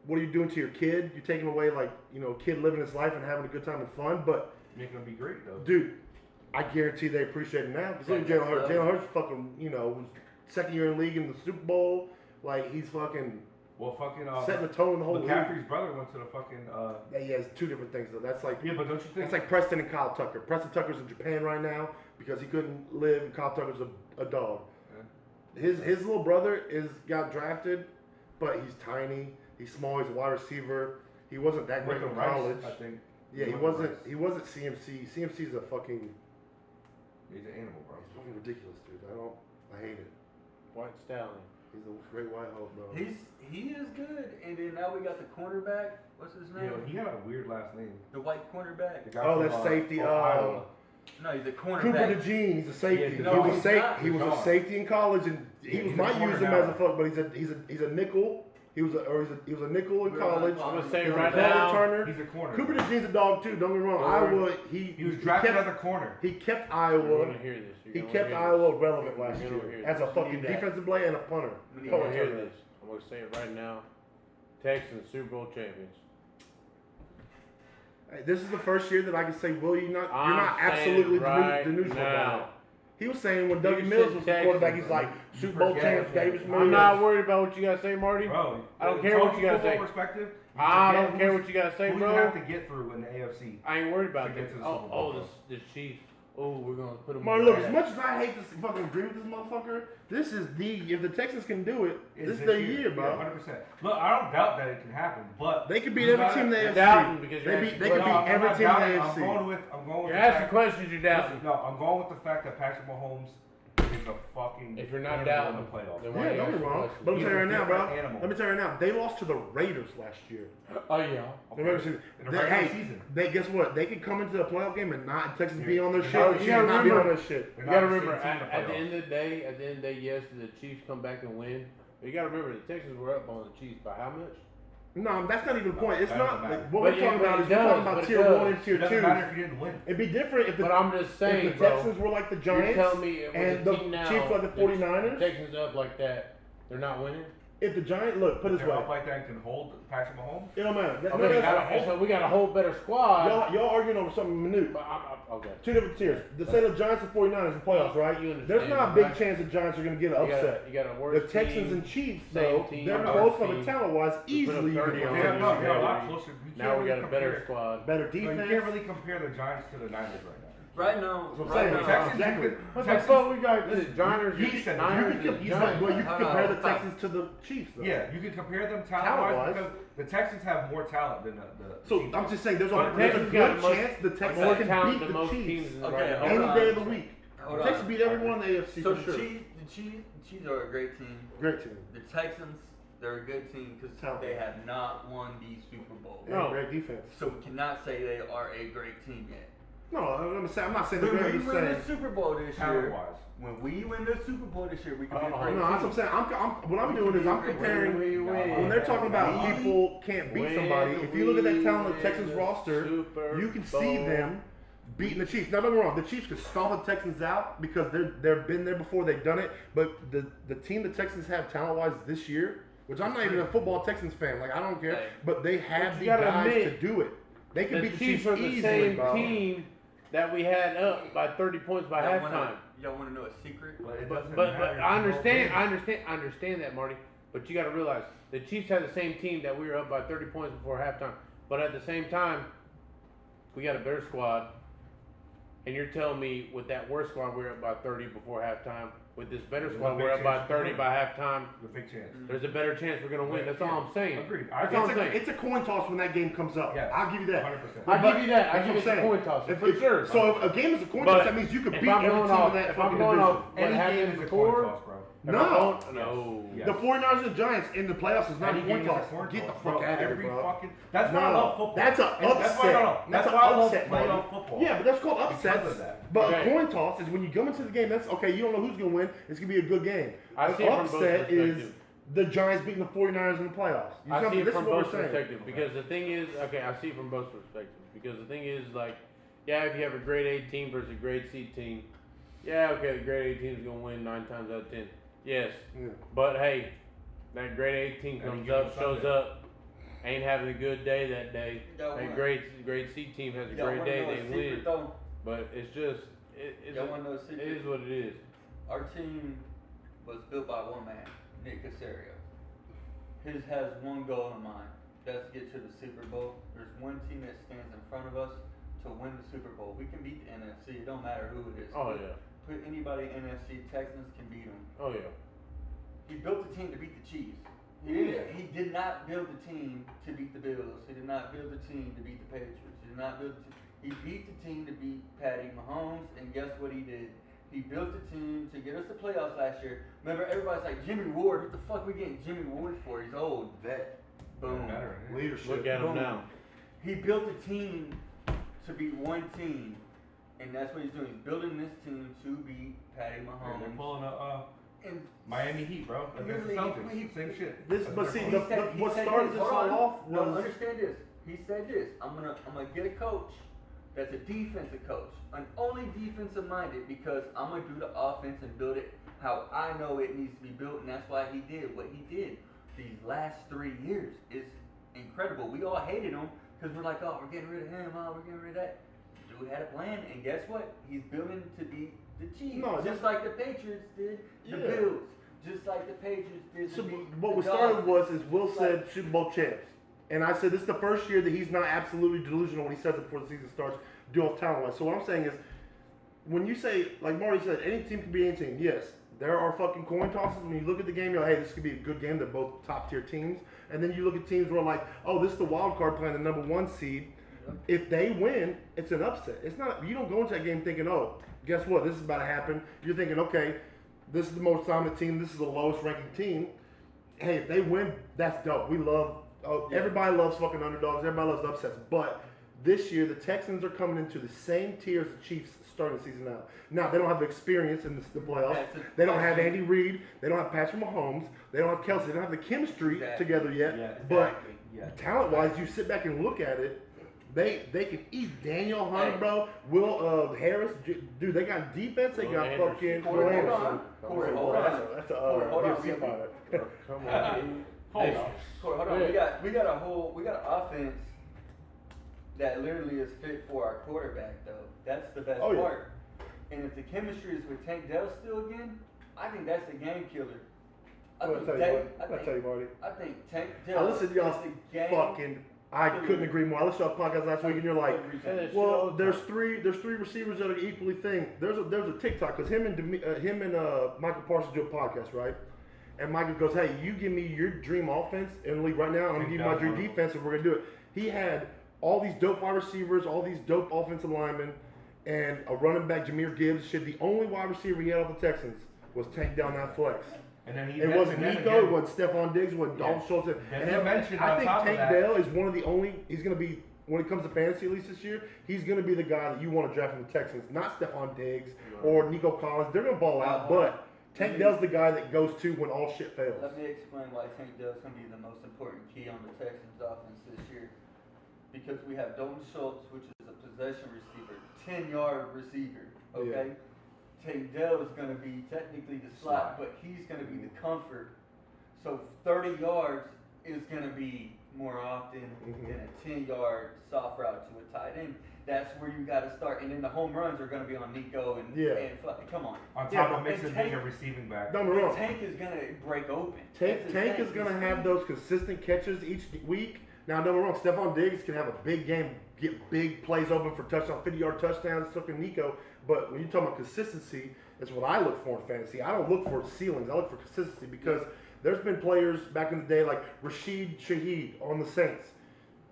what are you doing to your kid? You're taking away, like, a kid living his life and having a good time and fun. But, Making him be great though. dude, I guarantee they appreciate it now. Because look at Jalen Hurts. Jalen Hurts fucking, was second year in the league in the Super Bowl. Like, he's fucking Well, fucking setting the tone in the whole league. McCaffrey's brother went to the fucking. Yeah, he has 2 different things though. That's like Yeah, but don't you think? that's like Preston and Kyle Tucker. Preston Tucker's in Japan right now because he couldn't live, and Kyle Tucker's a dog. His little brother got drafted, but he's tiny. He's small. He's a wide receiver. He wasn't that great Went in to Rice, college. I think. Yeah, he went to wasn't. Rice. He wasn't CMC. CMC's a fucking. He's an animal, bro. He's fucking ridiculous, dude. I hate it. White stallion. He's a great white hope, bro. He is good. And then now we got the cornerback. What's his name? Yeah, he got a weird last name. The white cornerback. The guy Oh, from, that's safety, from Iowa. No, he's a Cooper cornerback. DeJean, he's a safety. Yeah, no, he was he's safe. not. He was a Deshaun. safety in college, and he Yeah, was he's might a corner use him now. as a fuck, but he's a nickel. He was a nickel in We're college. not I'm gonna He say He was right a punt now. returner. He's a corner. Cooper DeJean's a dog too. Don't get me wrong. Don't worry. Iowa, He was drafted kept, as a corner. he kept You're Iowa. gonna hear this. You're He gonna kept hear Iowa this. relevant last You're gonna year hear as a this. fucking Need that. defensive play and a punter. We need You're Punt gonna hear returner. this. I'm gonna say it right now. Texans Super Bowl champions. Hey, this is the first year that I can say, Will, you're not I'm absolutely saying right the neutral now. guy. He was saying when Dougie You Mills said was the quarterback, he's Texans. like Super Bowl forget champs, it. Davis I'm Mills. not worried about what you gotta say, Marty. Bro, I don't in care what total you gotta football say. Perspective, you I forget don't care who's- what you gotta say, who bro. you have to get through in the AFC. I ain't worried about To get that. to the Super Oh, Bowl. the Chiefs. Oh, we're gonna put them. Marty, look, as much as I hate to fucking agree with this motherfucker, this is if the Texans can do it, this is their year, bro. Yeah, 100%. Look, I don't doubt that it can happen, but They could beat you every gotta- team in the You're AFC. doubting because you're They asking could No, beat I'm every not team in the doubting. AFC. I'm going with You're the asking fact- questions. You're doubting. No, I'm going with the fact that Patrick Mahomes is a fucking If you're not animal doubting, in the playoffs. then why Yeah, you don't asking get me wrong. questions? But let me He's tell you a right now, bro. different animal. Let me tell you right now. They lost to the Raiders last year. Oh yeah. Remember, In the they, regular hey, season. they guess what? They could come into the playoff game and not Texas be on their Yeah. shit. Oh, The you Chiefs gotta not be on remember- their shit. They're You not gotta the same remember, team in at the playoffs. end of the day, yes, the Chiefs come back and win. But you gotta remember, the Texans were up on the Chiefs by how much? No, that's not even the point. It's that not doesn't matter. like, what But we're yeah, talking but about it is we're talking does, about but it tier does. 1 and tier It doesn't 2. matter if you didn't win. It'd be different if the, But I'm just saying, if the bro. Texans were like the You're Giants telling me with and a the team now, Chiefs like the 49ers. Texans up like that, they're not winning. if the Giants look, put it this They're way, up like that and can hold Patrick Mahomes. it don't matter. That- Okay, no, we that's- got a whole better squad. y'all arguing over something minute. But okay. Two different tiers. The say the Giants and 49ers in the playoffs, right? You understand, There's not a big right? chance the Giants are going to get an upset. You got a The worse Texans team. and Chiefs, same though, team, they're worse close from team. a talent-wise. Easily, you up could 30 on compare them. them. They're a lot closer. Now we got a better squad. Better No, you defense. can't really compare the Giants to the Niners right now. Right now, That's what I'm right saying. now, Texans, exactly. you could- What the Texans- fuck we got? This Giants, He said that. Niners, You can, and he's like, well, you can Hold compare on, the hold Texans to the Chiefs, though. Yeah, you can compare them Talent-wise. talent-wise because the Texans have more talent than the So Chiefs. I'm just saying, there's a But good Texans got chance the more Texans can talent beat than the most Chiefs teams Okay, right now. hold any on. day of the week. Hold The on. Texans beat everyone in the AFC So for sure. the Chiefs are a great team. Great team. The Texans, they're a good team because Talent. they have not won the Super Bowl. And No. great defense. So we cannot say they are a great team yet. No, I'm not saying they're When great. we I'm just win saying. the Super Bowl this year, Talent-wise. when we win the Super Bowl this year, we can be a Oh, great No, that's what I'm team. saying. What I'm doing is I'm comparing. When they're talking about Win. people can't beat somebody, if you look at that talented Texans roster, you can see them beating the Chiefs. Now, don't get me wrong, the Chiefs could stomp the Texans out because they've been there before, they've done it. But the team the Texans have talent-wise this year, which I'm not even a football Texans fan, like I don't care, Hey. but they have But the you gotta guys admit, to do it. They can The beat the Chiefs Chiefs are the easily, same bro. team that we had up by 30 points by Y'all halftime. want to know a secret? But it But doesn't but matter I if you understand don't I understand that, Marty. But you got to realize the Chiefs had the same team that we were up by 30 points before halftime. But at the same time, we got a better squad. And you're telling me with that worse squad we were up by 30 before halftime. With this better There's squad a big we're up by chance 30 to by halftime. The big chance. There's a better chance we're gonna win. That's all I'm saying. Agreed. That's all I'm saying. It's a coin toss when that game comes up. Yes. I'll give you that. 100%. I give you that. I That's give what you I'm the saying. coin toss for If- sure. So if a game is a coin But toss, that means you could if beat I'm every going team off- in that if I'm fucking going division. off- Any What happened game is a before? coin toss, bro. No. No. Yes. The 49ers and Giants in the playoffs is not a Any coin game is a toss. coin Get the toss, fuck bro. out of here, Every bro. fucking. That's why I No, love football. that's an And That's why, upset. that's That's why I an love upset, playing bro. on football. Yeah, but that's called Because upsets. of that. But Okay. a coin toss is when you come into the game. That's okay. You don't know who's gonna win. It's gonna be a good game. I An see it from both upset is perspectives. the Giants beating the 49ers in the playoffs. You I know, see it this from is what we're both saying. perspectives because the thing is, okay, I see it from both perspectives because the thing is, like, yeah, if you have a grade A team versus a grade C team, yeah, okay, the grade A team's gonna win 9 times out of 10. Yes, Yeah. but hey, that grade A team Any comes given up, shows Sunday. up, ain't having a good day that day. Y'all That wanna- grade C team has a Y'all great want to day, know a they secret win. though? But it's just, it's Y'all want to know a it secret? is what it is. Our team was built by one man, Nick Casario. His has one goal in mind. That's to get to the Super Bowl. There's one team that stands in front of us to win the Super Bowl. We can beat the NFC. It don't matter who it is. Oh yeah, Put anybody in NFC. Texans can beat them. oh yeah. He built the team to beat the Chiefs. He did not build the team to beat the Bills. He did not build the team to beat the Patriots. He did not build the team. He beat the team to beat Patty Mahomes, and guess what he did? He built the team to get us to playoffs last year. Remember, everybody's like, Jimmy Ward, what the fuck we getting Jimmy Ward for? He's old, vet. Boom. Doesn't matter. Leadership. Look at him Boom. now. He built a team to beat one team, and that's what he's doing. He's building this team to beat Patty They're Mahomes. pulling a And Miami Heat, bro. Against the Literally, Celtics. Same shit. This, That's but their see, fault. what said started this, this hold all on. off No, was understand this. He said this. I'm gonna get a coach that's a defensive coach, an only defensive minded, because I'm gonna do the offense and build it how I know it needs to be built, and that's why he did what he did. These last 3 years is incredible. We all hated him because we're like, oh, we're getting rid of him, oh, we're getting rid of that. Dude had a plan, and guess what? He's building to beat the Chiefs, No, just that's- like the Patriots did the Yeah. Bills, just like the Patriots did. So to beat what the we started Dolphins. was Will said Super Bowl champs, and I said this is the first year that he's not absolutely delusional when he says it before the season starts, due off talent wise. So what I'm saying is, when you say, like Marty said, any team can be any team. Yes, there are fucking coin tosses. When you look at the game, you're like, hey, this could be a good game. They're both top tier teams. And then you look at teams where like, oh, this is the wild card playing the number 1 seed. If they win, it's an upset. It's not. You don't go into that game thinking, oh, guess what? This is about to happen. You're thinking, okay, this is the most dominant team. This is the lowest ranking team. Hey, if they win, that's dope. We love. Everybody loves fucking underdogs. Everybody loves upsets. But this year, the Texans are coming into the same tier as the Chiefs starting the season out. Now they don't have the experience in the playoffs. They don't have Andy Reid. They don't have Patrick Mahomes. They don't have Kelsey. They don't have the chemistry Exactly. together yet. Yeah, But exactly. Yeah. talent-wise, you sit back and look at it. They can eat Daniel Hunt, Hey. bro. Will Harris, dude. They got defense. They Will got Anderson. fucking. Corey, Will hold Anderson. on. Corey, hold That's on. a Corey, hold on. UFC fighter. Come on, dude. Hey, Corey, hold on. Yeah. We got an offense that literally is fit for our quarterback though. That's the best Oh, yeah. part. And if the chemistry is with Tank Dell still again, I think that's the game killer. I I'm think gonna tell you, Tank- Marty. I'm gonna tell you, Marty. I think Tank I Dell listened to y'all's is the game fucking. I couldn't agree more. I listened to our podcast last week, and you're like, Say that shit well, all the there's time. three receivers that are equally thing. There's a TikTok because him and Michael Parsons do a podcast, right? And Michael goes, hey, you give me your dream offense in the league right now, and I'm gonna give you my dream defense, and we're gonna do it. He had all these dope wide receivers, all these dope offensive linemen, and a running back, Jahmyr Gibbs. Shit, the only wide receiver he had off the Texans was Tank down that flex. And then he It wasn't mentioned Nico, again- it wasn't Stephon Diggs, it wasn't Dalton Schultz. Then And he mentioned I on think top of Tank that- Dell is one of the only, he's going to be, when it comes to fantasy at least this year, he's going to be the guy that you want to draft from the Texans. Not Stephon Diggs or Nico Collins. They're going to ball out, but Tank Dell's the guy that goes to when all shit fails. Let me explain why Tank Dell's going to be the most important key on the Texans offense this year. Because we have Dalton Schultz, which is a possession receiver, 10-yard receiver, okay? Tank Dell is going to be technically the slot, but he's going to be the comfort. So 30 yards is going to be more often than a 10-yard soft route to a tight end. That's where you got to start. And then the home runs are going to be on Nico and, and fucking, come on. On top Yeah, of Mixon and being Tank- a receiving back. Don't get me wrong. Tank is going to break open. Tank That's his is thing. going to He's have speed. those consistent catches each week. Now, don't get me wrong, Stephon Diggs can have a big game, get big plays open for touchdown, 50-yard touchdowns, stuff in Nico. But when you talk about consistency, it's what I look for in fantasy. I don't look for ceilings. I look for consistency because there's been players back in the day like Rashid Shaheed on the Saints.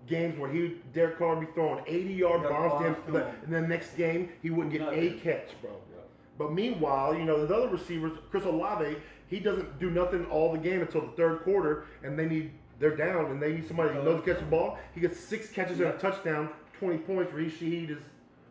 Games where Derek Carr would be throwing 80-yard bombs to him, and then next game he wouldn't get a catch, bro. But meanwhile, you know, the other receivers, Chris Olave, he doesn't do nothing all the game until the third quarter, and they're down, and they need somebody who knows to catch the ball. He gets 6 catches and a touchdown, 20 points. Rashid is,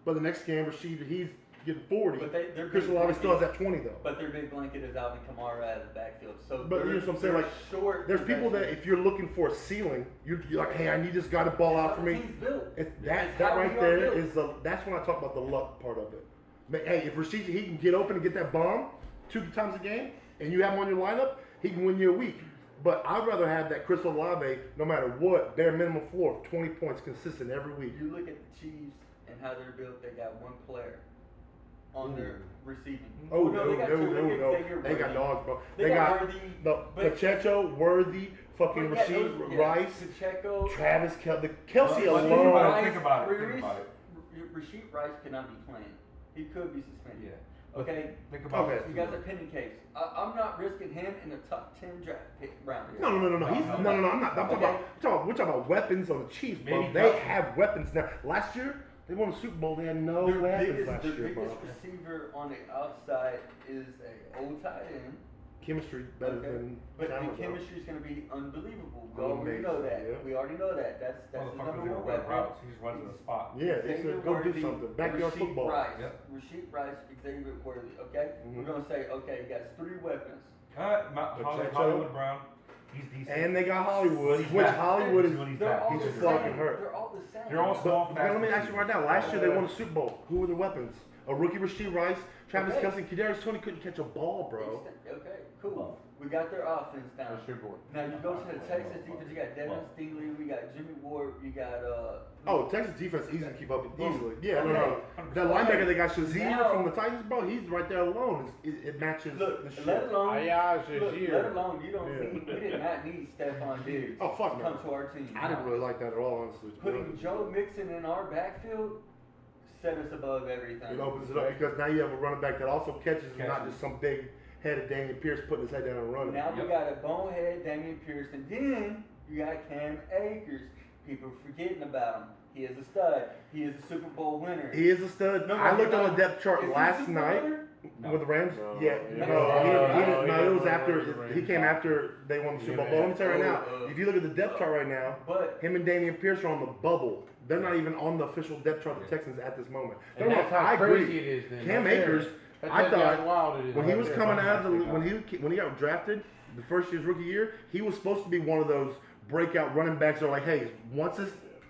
but the next game, he's getting 40. But they're Chris big Olave still has blanket. that 20 though. But their big blanket is Alvin Kamara out of the backfield. So But you know what I'm saying? they're Like, short. there's people that possession. if you're looking for a ceiling, you're like, hey, I need this guy to ball out for me. That's how the team's built. It's It's that how right we are there built. is that's when I talk about the luck part of it. But, hey, if Rashid he can get open and get that bomb 2 times a game, and you have him on your lineup, he can win you a week. But I'd rather have that Chris Olave, no matter what, bare minimum floor, 20 points consistent every week. You look at the Chiefs and how they're built. They got one player on their receiving. Oh no, no, they got no, two. no, They no! got Xavier They got Worthy. dogs, bro. They They got got Worthy, the but- Pacheco, Worthy, fucking But yeah, Rasheed those- yeah, Rice, Pacheco, Travis Kelsey Well, think alone. about it, think about it, think Reese- about it. Rasheed Rice cannot be playing. He could be suspended. Yeah. Okay. Think about Okay. it. You guys are pending case. I'm not risking him in the top 10 draft pick round. No. He's, no. I'm not. We're talking about weapons on the Chiefs, bro. Maybe They Dustin. have weapons now. Last year, they won the Super Bowl. They had no Their weapons biggest, last their year, bro. biggest receiver on the outside is a old tight end. Chemistry better Okay. than But talent, the though. chemistry is going to be unbelievable. We already Amazing, know that. yeah. We already know that. That's the Motherfuckers number gonna one run weapon. routes. He's running the spot. Yeah, they Xavier said go do Worthy, something. Backyard Rasheed football. Rice, Yep. Rasheed Rice, Xavier Worthy. Okay, we're gonna say okay. He got 3 weapons. Hollywood Pacheco. Brown. He's decent. And they got Hollywood, He's which back. Hollywood is. When he's They're back. all He's the just same. fucking hurt. They're all the same. They're all small, But fast let me ask you right now. Last year they won the Super Bowl. Who were the weapons? A rookie Rasheed Rice, Travis Okay. Kelsey, Kadarius Toney couldn't catch a ball, bro. Okay, cool. We got their offense down. That's your boy. Now you go to the Texas defense. You got Devin Stingley. We got Jimmy Ward. You got Oh, Texas defense easy to keep up with easily. Yeah, Okay. no. That linebacker they got Shazier Now- from the Titans, bro. He's right there alone. It matches Look, the shit. let alone, Ayaz look, Shazier. let alone you don't Yeah. need, we did not need Stephon Diggs Oh, fuck to no. come to our team. I didn't really like that at all, honestly. Putting Joe Mixon in our backfield set us above everything. It opens it up because now you have a running back that also catches, and not Catches. just some big headed Damian Pierce putting his head down and running. Now we got a bonehead Damian Pierce, and then you got Cam Akers. People forgetting about him. He is a stud. He is a Super Bowl winner. He is a stud. No, I looked no, on the depth chart is he a last Super Bowl night winner? No. with the Rams. No, Yeah, he no, didn't. he No, didn't. he It was didn't after win the he came after they won the Super Bowl. But let me tell you right now, if you look at the depth chart right now, But him and Damian Pierce are on the bubble. They're not even on the official depth chart of the Texans at this moment. And They're that's not- how I crazy agree. it is then. Cam right there. Akers, That I tells you how thought wild it is when he right was there. coming out of the when he got drafted, the first year's rookie year, he was supposed to be one of those breakout running backs that are like, hey, once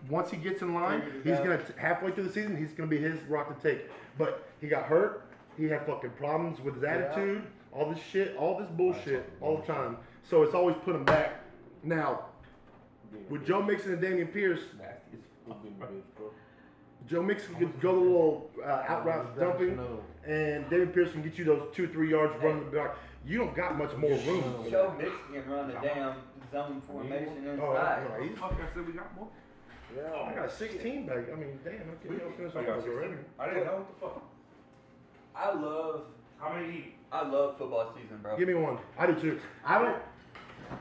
once he gets in line, Figures it he's out. gonna halfway through the season, he's gonna be his rock to take. But he got hurt. He had fucking problems with his attitude, all this shit, all this bullshit, all the time. So it's always put him back. Now, with Joe Mixon and Damian Pierce, Nasty as fuck. Joe Mixon can go the little out route dumping, and David Pierce can get you those 2-3 yards running the back. You don't got much more room. Joe Mixon can run the damn zone formation Oh, inside. no, he's, Fuck, I said we got more. I got a 16 back. I mean, damn, I can't finish I off got those 16. already. I didn't know what the fuck. I love How many? football season, bro. Give me one. I do too. I don't.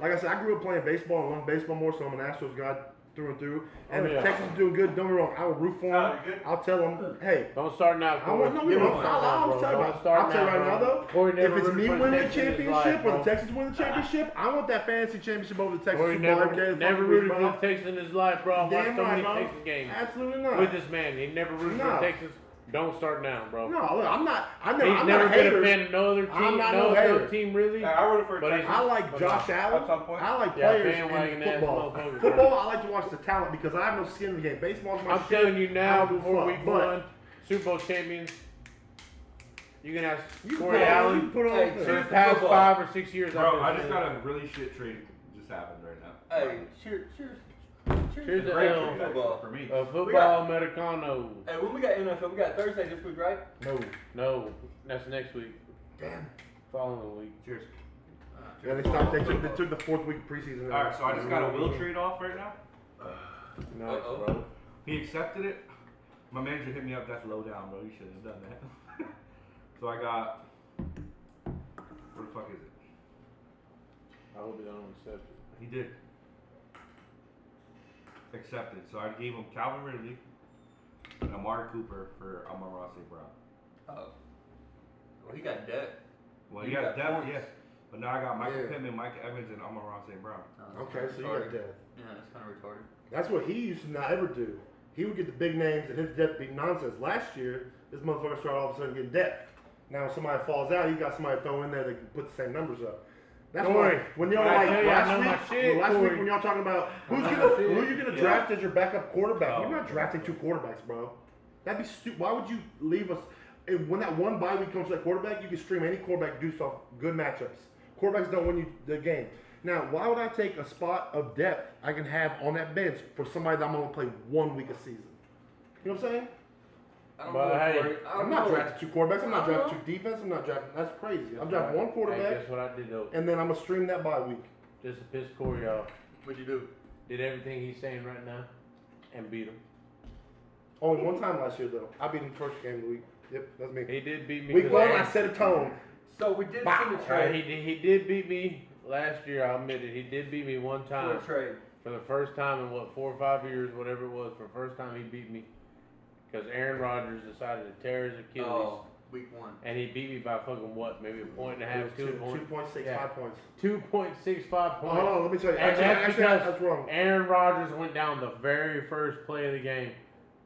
Like I said, I grew up playing baseball and love baseball more, so I'm an Astros guy through and through. And if Texas is doing good, don't get me wrong, I will root for them. you're good. I'll tell them, hey, Don't start now. I want no, Corey. you know, Don't start I'll now, tell you, bro. Don't start I'll tell you now, right now bro. though. Corey never If it's rooted me for winning the Texas in his championship life, or bro. the Texans win the championship, I want that fantasy championship over the Texas Corey Super Bowl. never, every day of the never fucking rooted week, for the bro. Texans in his life, bro. I watched Damn so right, many bro. Texas games Absolutely not. with this man. He never rooted No. for the Texans. Don't start now, bro. No, look, I'm not. He's I'm never not a been hater. a fan of no other team. I'm not no no hater. other team really. Yeah, I rooted for But Texas. I like Josh Allen. At some point. I like Yeah, players bandwagon in ass football. motherfucker, bro. Football, I like to watch the talent because I have no skin in the game. Baseball's my I'm shit. telling you now, I don't give a before fuck. week But one, Super Bowl champions, you can ask you can Corey put on- you Allen. can put on Hey, the- For the cheers to past football. 5 or 6 years, Bro, I I've just been got a really shit trade just happened right now. Hey, cheers. Cheers to Great L. trade Football. for me. Football Americano. Hey, when we got NFL, we got Thursday this week, right? No, that's next week. Damn. Following week. Cheers. Yeah, they stopped. They took the 4th week of preseason. All right, so I just got a will trade off right now. No, Uh-oh. bro. He accepted it. My manager hit me up. That's low down, bro. You shouldn't have done that. So I got. What the fuck is it? I hope he don't accept it. He did. Accepted. So I gave him Calvin Ridley and Amari Cooper for Amon-Ra St. Brown. Oh. Well, he got debt. Well, You he got got depth, points. yes. But now I got Michael Yeah. Pittman, Mike Evans, and Amon-Ra St. Brown. Okay, so you got that. Yeah, that's kind of retarded. That's what he used to not ever do. He would get the big names and his depth be nonsense. Last year, this motherfucker started all of a sudden getting depth. Now when somebody falls out, he got somebody to throw in there that can put the same numbers up. That's Corey, why when y'all when I like tell you I last know my week, shit, last Corey. week when y'all talking about who you gonna draft as your backup quarterback, Oh. you're not drafting 2 quarterbacks, bro. That'd be stupid. Why would you leave us? When that one bye week comes to that quarterback, you can stream any quarterback, do some good matchups. Quarterbacks don't win you the game. Now, why would I take a spot of depth I can have on that bench for somebody that I'm going to play 1 week a season? You know what I'm saying? I don't But know, hey, Corey. I don't I'm not know. drafting 2 quarterbacks. I'm not I don't drafting 2 defense. I'm not drafting. That's crazy. I'm drafting 1 Hey, quarterback, guess what I did though? and then I'm going to stream that bye week. Just to piss Corey off. What'd you do? Did everything he's saying right now and beat him. Only 1 time last year, though. I beat him first game of the week. Yep, that's me. He did beat me. Week 1, today. I set a tone. So we did Wow. send a trade. He did beat me last year. I admit it. He did beat me one For time. a trade. For the first time in 4 or 5 years, whatever it was. For the first time, he beat me because Aaron Rodgers decided to tear his Achilles, Oh, week 1. and he beat me by fucking what? Maybe a point and a It half, was 2 points, 2.65 Yeah. points. 2.65 Oh, points. hold on, let me tell you. And that's Actually, because that's wrong. Aaron Rodgers went down the very first play of the game.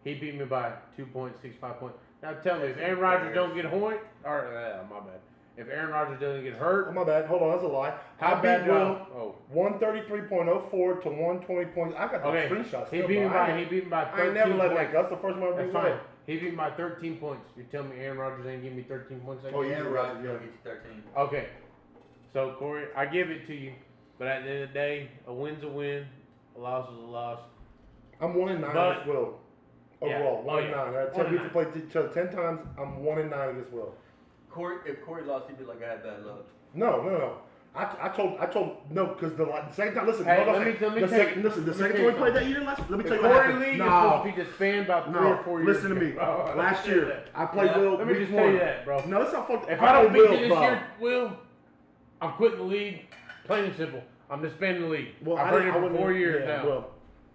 He beat me by 2.65 points. Now tell me, if Aaron Rodgers don't get my bad. If Aaron Rodgers doesn't get hurt, Oh, my bad. Hold on, that's a lie. how I bad beat Will Oh, 133.04 to 120 points. I got the okay. screenshots. He still, beat me bro. by 13 I ain't never let points. that go. That's the first one I That's beat fine. Will. He beat me by 13 points. You're telling me Aaron Rodgers ain't give me 13 points? Oh, yeah. Aaron right, Rodgers yeah. gets 13. Okay. So Corey, I give it to you, but at the end of the day, a win's a win, a loss is a loss. I'm 1-9 But- against Will. Yeah. Overall, Oh, 1-9. yeah. I tell you, 1-9. we played each other 10 times. I'm 1-9 against Will. If Corey lost, he'd be like, I had bad luck. No. I told no because the second time. Listen, Hey, hold on a let me second. tell The second you time we something. played that year last. Let me tell The you what Corey happened. League is No. supposed to be disbanded about 3 or 4 years Listen to ago. me. Bro, Last let me year, tell you that. I played Yeah. Will. Let me week just tell you one. that, bro. No, that's not fucked. If I don't beat Will, you this bro. year, Will, I'm quitting the league. Plain and simple. I'm disbanding the league. Well, I've I heard didn't- it I for wouldn't- 4 years yeah, now. Well,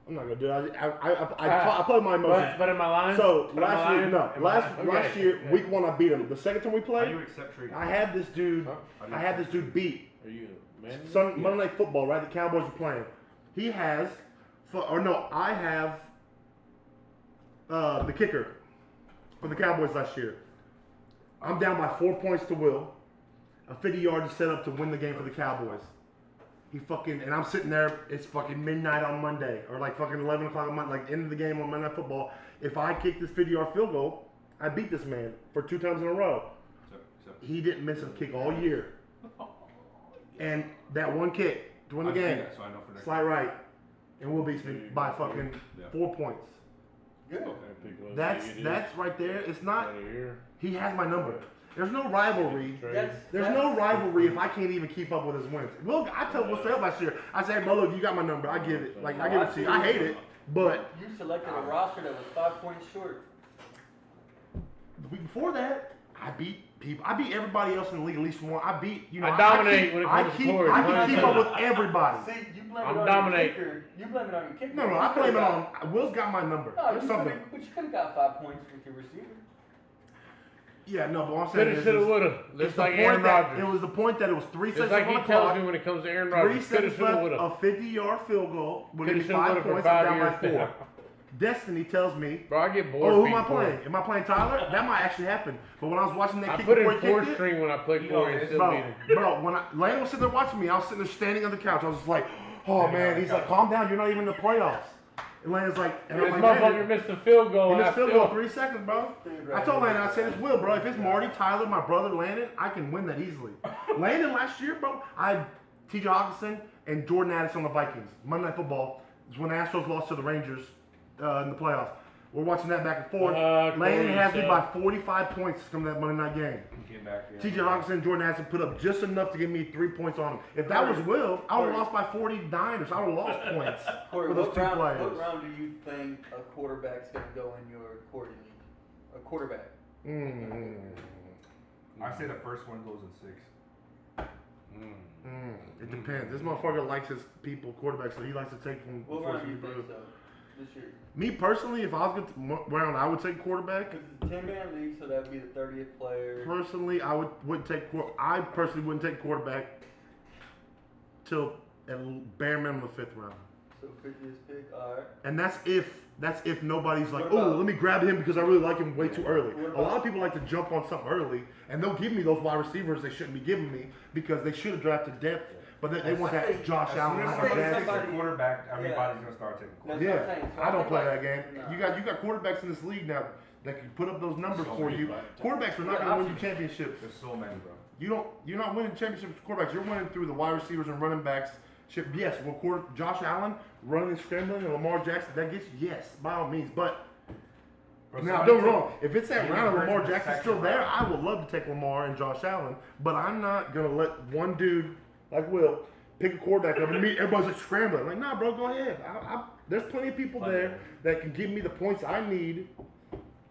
I'm not gonna do it. I play with my emotions. But am I lying? So But am I last lying? week, no, Am I last lying? year, Okay. week 1, I beat him. The second time we How played, do you accept trade? I had this dude. Huh? I had this dude beat. Are you man? Monday Night Football, right? The Cowboys are playing. He has, I have the kicker for the Cowboys last year. I'm down by 4 points to Will. A 50-yard to set up to win the game for the Cowboys. He fucking, and I'm sitting there, it's fucking midnight on Monday, or like fucking 11 o'clock on Monday, like end of the game on Monday Night Football. If I kick this 50-yard field goal, I beat this man for 2 times in a row. He didn't miss a kick all year. And that one kick to win the game, So I know for next slide right, and Will beats me by fucking 4 points. Good. That's right there. It's not, Out of here. he has my number. There's no rivalry. That's No rivalry if I can't even keep up with his wins. Will, I told Will straight up last year. I said, bro, look, you got my number. I give it. Like I give it to you. I hate it, but You selected a roster that was 5 points short. the week before that, I beat people. I beat everybody else in the league at least one. I beat, you know, I dominate when it comes to Corey. I can keep up with everybody. See, you blame I'm it on dominate. your kicker. You blame it on your kicker. No, I blame it on Will's got my number. No, There's you something. but you could have got 5 points with your receiver. Yeah, no, but what I'm saying Coulda, is, shoulda, woulda. it's Just the like point Aaron that Rodgers. it was the point that it was 3 Just seconds like on he the tells clock. me when it comes to Aaron 3 Rodgers. Coulda, seconds shoulda, left, woulda. a 50-yard field goal would give me Coulda, shoulda, 5 woulda for points. 5 I'm down by years. 4. Destiny tells me, Bro, I get bored. oh, who am I beating Corey. playing? Am I playing Tyler? That might actually happen. But when I was watching that I kick put before in he 4 kicked it, string when I played Corey and still beat bro, him. when Lane was sitting there watching me, I was sitting there standing on the couch. I was just like, oh man. He's like, calm down. You're not even in the playoffs. And Lane's like, and This I'm like, motherfucker man, missed a field goal. he and missed I field still- goal 3 seconds, bro. I told Landon, I said, it's Will, bro. If it's Marty, Tyler, my brother, Landon, I can win that easily. Landon last year, bro, I had T.J. Hawkinson and Jordan Addison on the Vikings. Monday Night Football is when the Astros lost to the Rangers in the playoffs. We're watching that back and forth. Landon Corey has me said- by 45 points from that Monday night game. He came back. Yeah. T.J. Hawkinson and Jordan Addison put up just enough to give me 3 points on him. If that was Will, I would have lost by 49 or so. I would have lost points Corey, with those what 2 round, players. what round do you think a quarterback's going to go in your Corey league? A quarterback. I say the first one goes in 6. It depends. This motherfucker likes his people quarterbacks, so he likes to take them What before round do he you think through. so this year? Me personally, if I was going to round, I would take quarterback. Because it's a 10-man league, so that would be the 30th player. Personally, wouldn't take. I personally wouldn't take quarterback till at bare minimum the 5th round. So 50th pick, all right. And that's if nobody's like, What oh, about- let me grab him because I really like him way too early. What A lot about- of people like to jump on something early, and they'll give me those wide receivers they shouldn't be giving me because they should have drafted depth, but they want I that think- Josh Allen, I Lamar think Jackson. somebody- quarterback, Yeah. everybody's gonna start taking That's quarterback. what I'm Yeah, saying. So I don't think play like- that game. No. You got quarterbacks in this league now that can put up those numbers So for many, you. but- Quarterbacks are not Yeah, going to win you options. championships. There's so many, bro. You're not winning championships with quarterbacks. You're winning through the wide receivers and running backs. Yes, Josh Allen running and scrambling and Lamar Jackson, that gets you, yes, by all means. But Bro, now, somebody don't get me took- wrong. If it's that Jalen round and Hurts Lamar in the Jackson's second still there, round. I would love to take Lamar and Josh Allen. But I'm not gonna let one dude like Will pick a quarterback up and me. Everybody's like scrambling. Like, nah, bro, go ahead. There's plenty of people there that can give me the points I need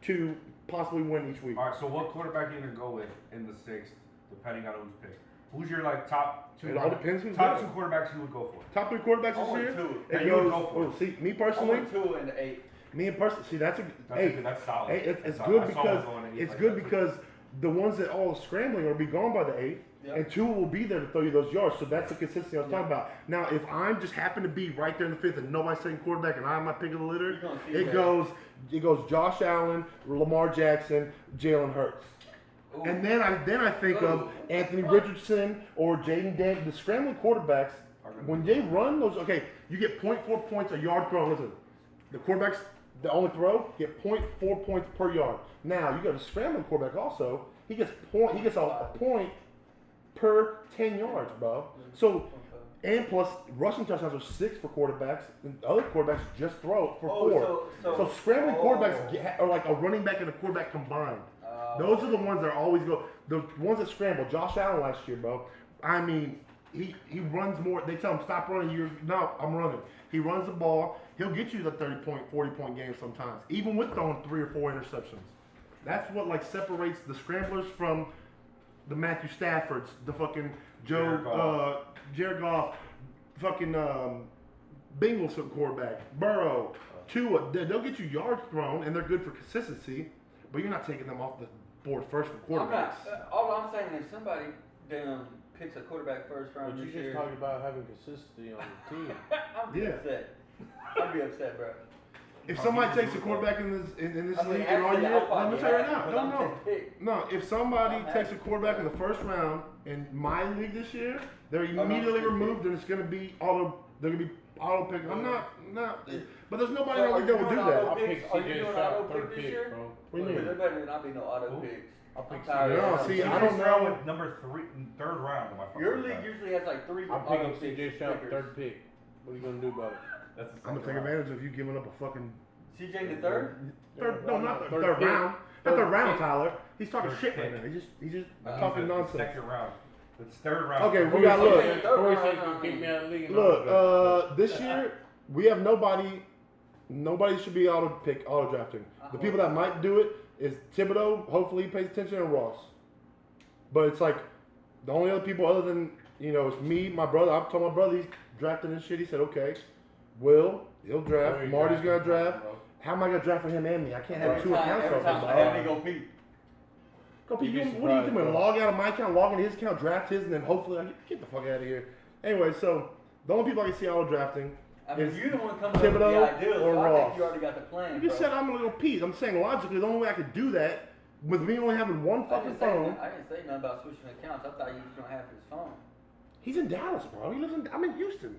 to possibly win each week. All right, so what quarterback are you gonna go with in the 6th, depending on who's picked? Who's your like top 2? It all depends who's top there. 2 quarterbacks you would go for. Top 3 quarterbacks I this want year. 2. Yeah, It you would goes. go for it. See, me I personally, went 2 and 8. me and person. See, that's a That's hey. good, that's solid. Hey, it's That's good solid. I saw because one going to eight it's like good that. because the ones that all scrambling will be gone by the 8th, Yep. and 2 will be there to throw you those yards. So that's the consistency I was talking about. Now, if I'm just happen to be right there in the 5th and nobody's taking quarterback and I'm my pick of the litter, You're gonna see it that. goes Josh Allen, Lamar Jackson, Jalen Hurts. Ooh. And then I think of Anthony Richardson or Jaden Daniels, the scrambling quarterbacks. When they run those, okay, you get 0.4 points a yard throw. Listen, the quarterbacks that only throw get 0.4 points per yard. Now you got a scrambling quarterback also. He gets a point per 10 yards, bro. So and plus rushing touchdowns are 6 for quarterbacks, and other quarterbacks just throw for 4. So scrambling quarterbacks are like a running back and a quarterback combined. Those are the ones that always go. The ones that scramble. Josh Allen last year, bro. I mean, he runs more. They tell him stop running. No, I'm running. He runs the ball. He'll get you the 30-point, 40-point games sometimes, even with throwing 3 or 4 interceptions. That's what like separates the scramblers from the Matthew Staffords, the fucking Jared Goff, fucking Bengals quarterback, Burrow, Tua. They'll get you yards thrown, and they're good for consistency. But you're not taking them off the board first for I'm quarterbacks. not. All I'm saying is somebody picks a quarterback first round But you this just year. talking about having consistency on the team. I'd be Yeah. upset. I'd be upset, bro. If somebody takes a quarterback in this I mean, league and all actually, year, I'll let probably me tell you right have now, it, but I'm no. 10th pick. No, if somebody I'm takes a happy. quarterback in the first round in my league this year, they're no, immediately I'm removed and it's gonna be auto. They're gonna be auto pick. I'm not. But there's nobody in So the league that would do I'll that. pick Are you CJ doing Stroud auto third pick this pick, year? bro. What do you mean? There better not be no auto Who? picks. I'll pick I'm tired CJ. No, of see, it. I don't know. With number 3, 3rd round of my fucking Your league draft. usually has like 3 I'm auto picking picks. CJ Stroud pickers. third pick. What are you gonna do about it? That's the I'm gonna second take round. advantage of you giving up a fucking CJ in the third? third. No, not the Third third pick. round. Not third round, pick. Tyler. He's talking Third shit pick. right now. He's just Nah, talking It's the nonsense. Second round. It's 3rd round. Okay, we Corey got said- look. Corey No, said no, you no, kick me out of the league. and Look, all that. this year we have nobody. Nobody should be auto drafting. The people that might do it is Thibodeau. Hopefully he pays attention, and Ross. But it's like the only other people other than it's me, my brother. I told my brother he's drafting this shit. He said okay. Will he'll draft. Corey Marty's gonna drafting, draft. bro. How am I gonna draft for him and me? I can't have Every two time, accounts every open. time bro. I have me go Pete. Go, Pete, You'd be what do you surprised, do? bro. Log out of my account, log into his account, draft his, and then hopefully get the fuck out of here. Anyway, so the only people I can see auto drafting. I mean, Is you're the one coming up with the Thibodeau ideas, or so I Ross? think you already got the plan, You just bro. said I'm a little Pete. I'm saying logically, the only way I could do that with me only having one I fucking didn't, say phone. nothing, I didn't say nothing about switching accounts. I thought you was going to have his phone. He's in Dallas, bro. I'm in Houston.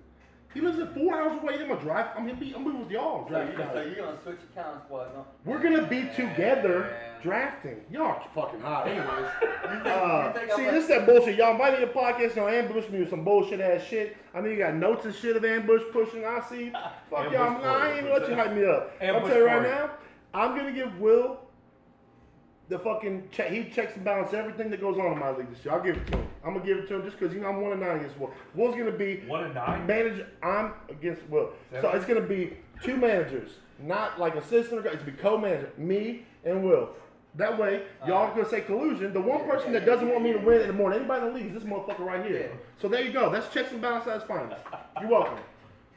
He lives at 4 hours away. I'm gonna drive. I'm moving with y'all. So, Drive you're down. going to switch accounts, boy. No. We're gonna be together Yeah. drafting. Y'all are fucking hot. Anyways, You think see, I'm this is that bullshit. Y'all invited to the podcast, y'all ambush me with some bullshit ass shit. I know you got notes and shit of ambush pushing. I see. Fuck Ambush y'all. Nah, I ain't even let you hype me up. I'm Ambush tell you right Corey. now, I'm gonna give Will the fucking check. He checks and balances everything that goes on in my league this year. I'll give it to him. I'm gonna give it to him just because I'm 1-9 against Will. Will's gonna be 1-9. manager. I'm against Will. So Seven. it's gonna be 2 managers, not like assistant. It's gonna be co-manager, me and Will. That way, y'all gonna say collusion. The one person that doesn't want me to win in the morning, anybody in the league, is this motherfucker right here. Yeah. So there you go. That's checks and balances at its finest. You're welcome.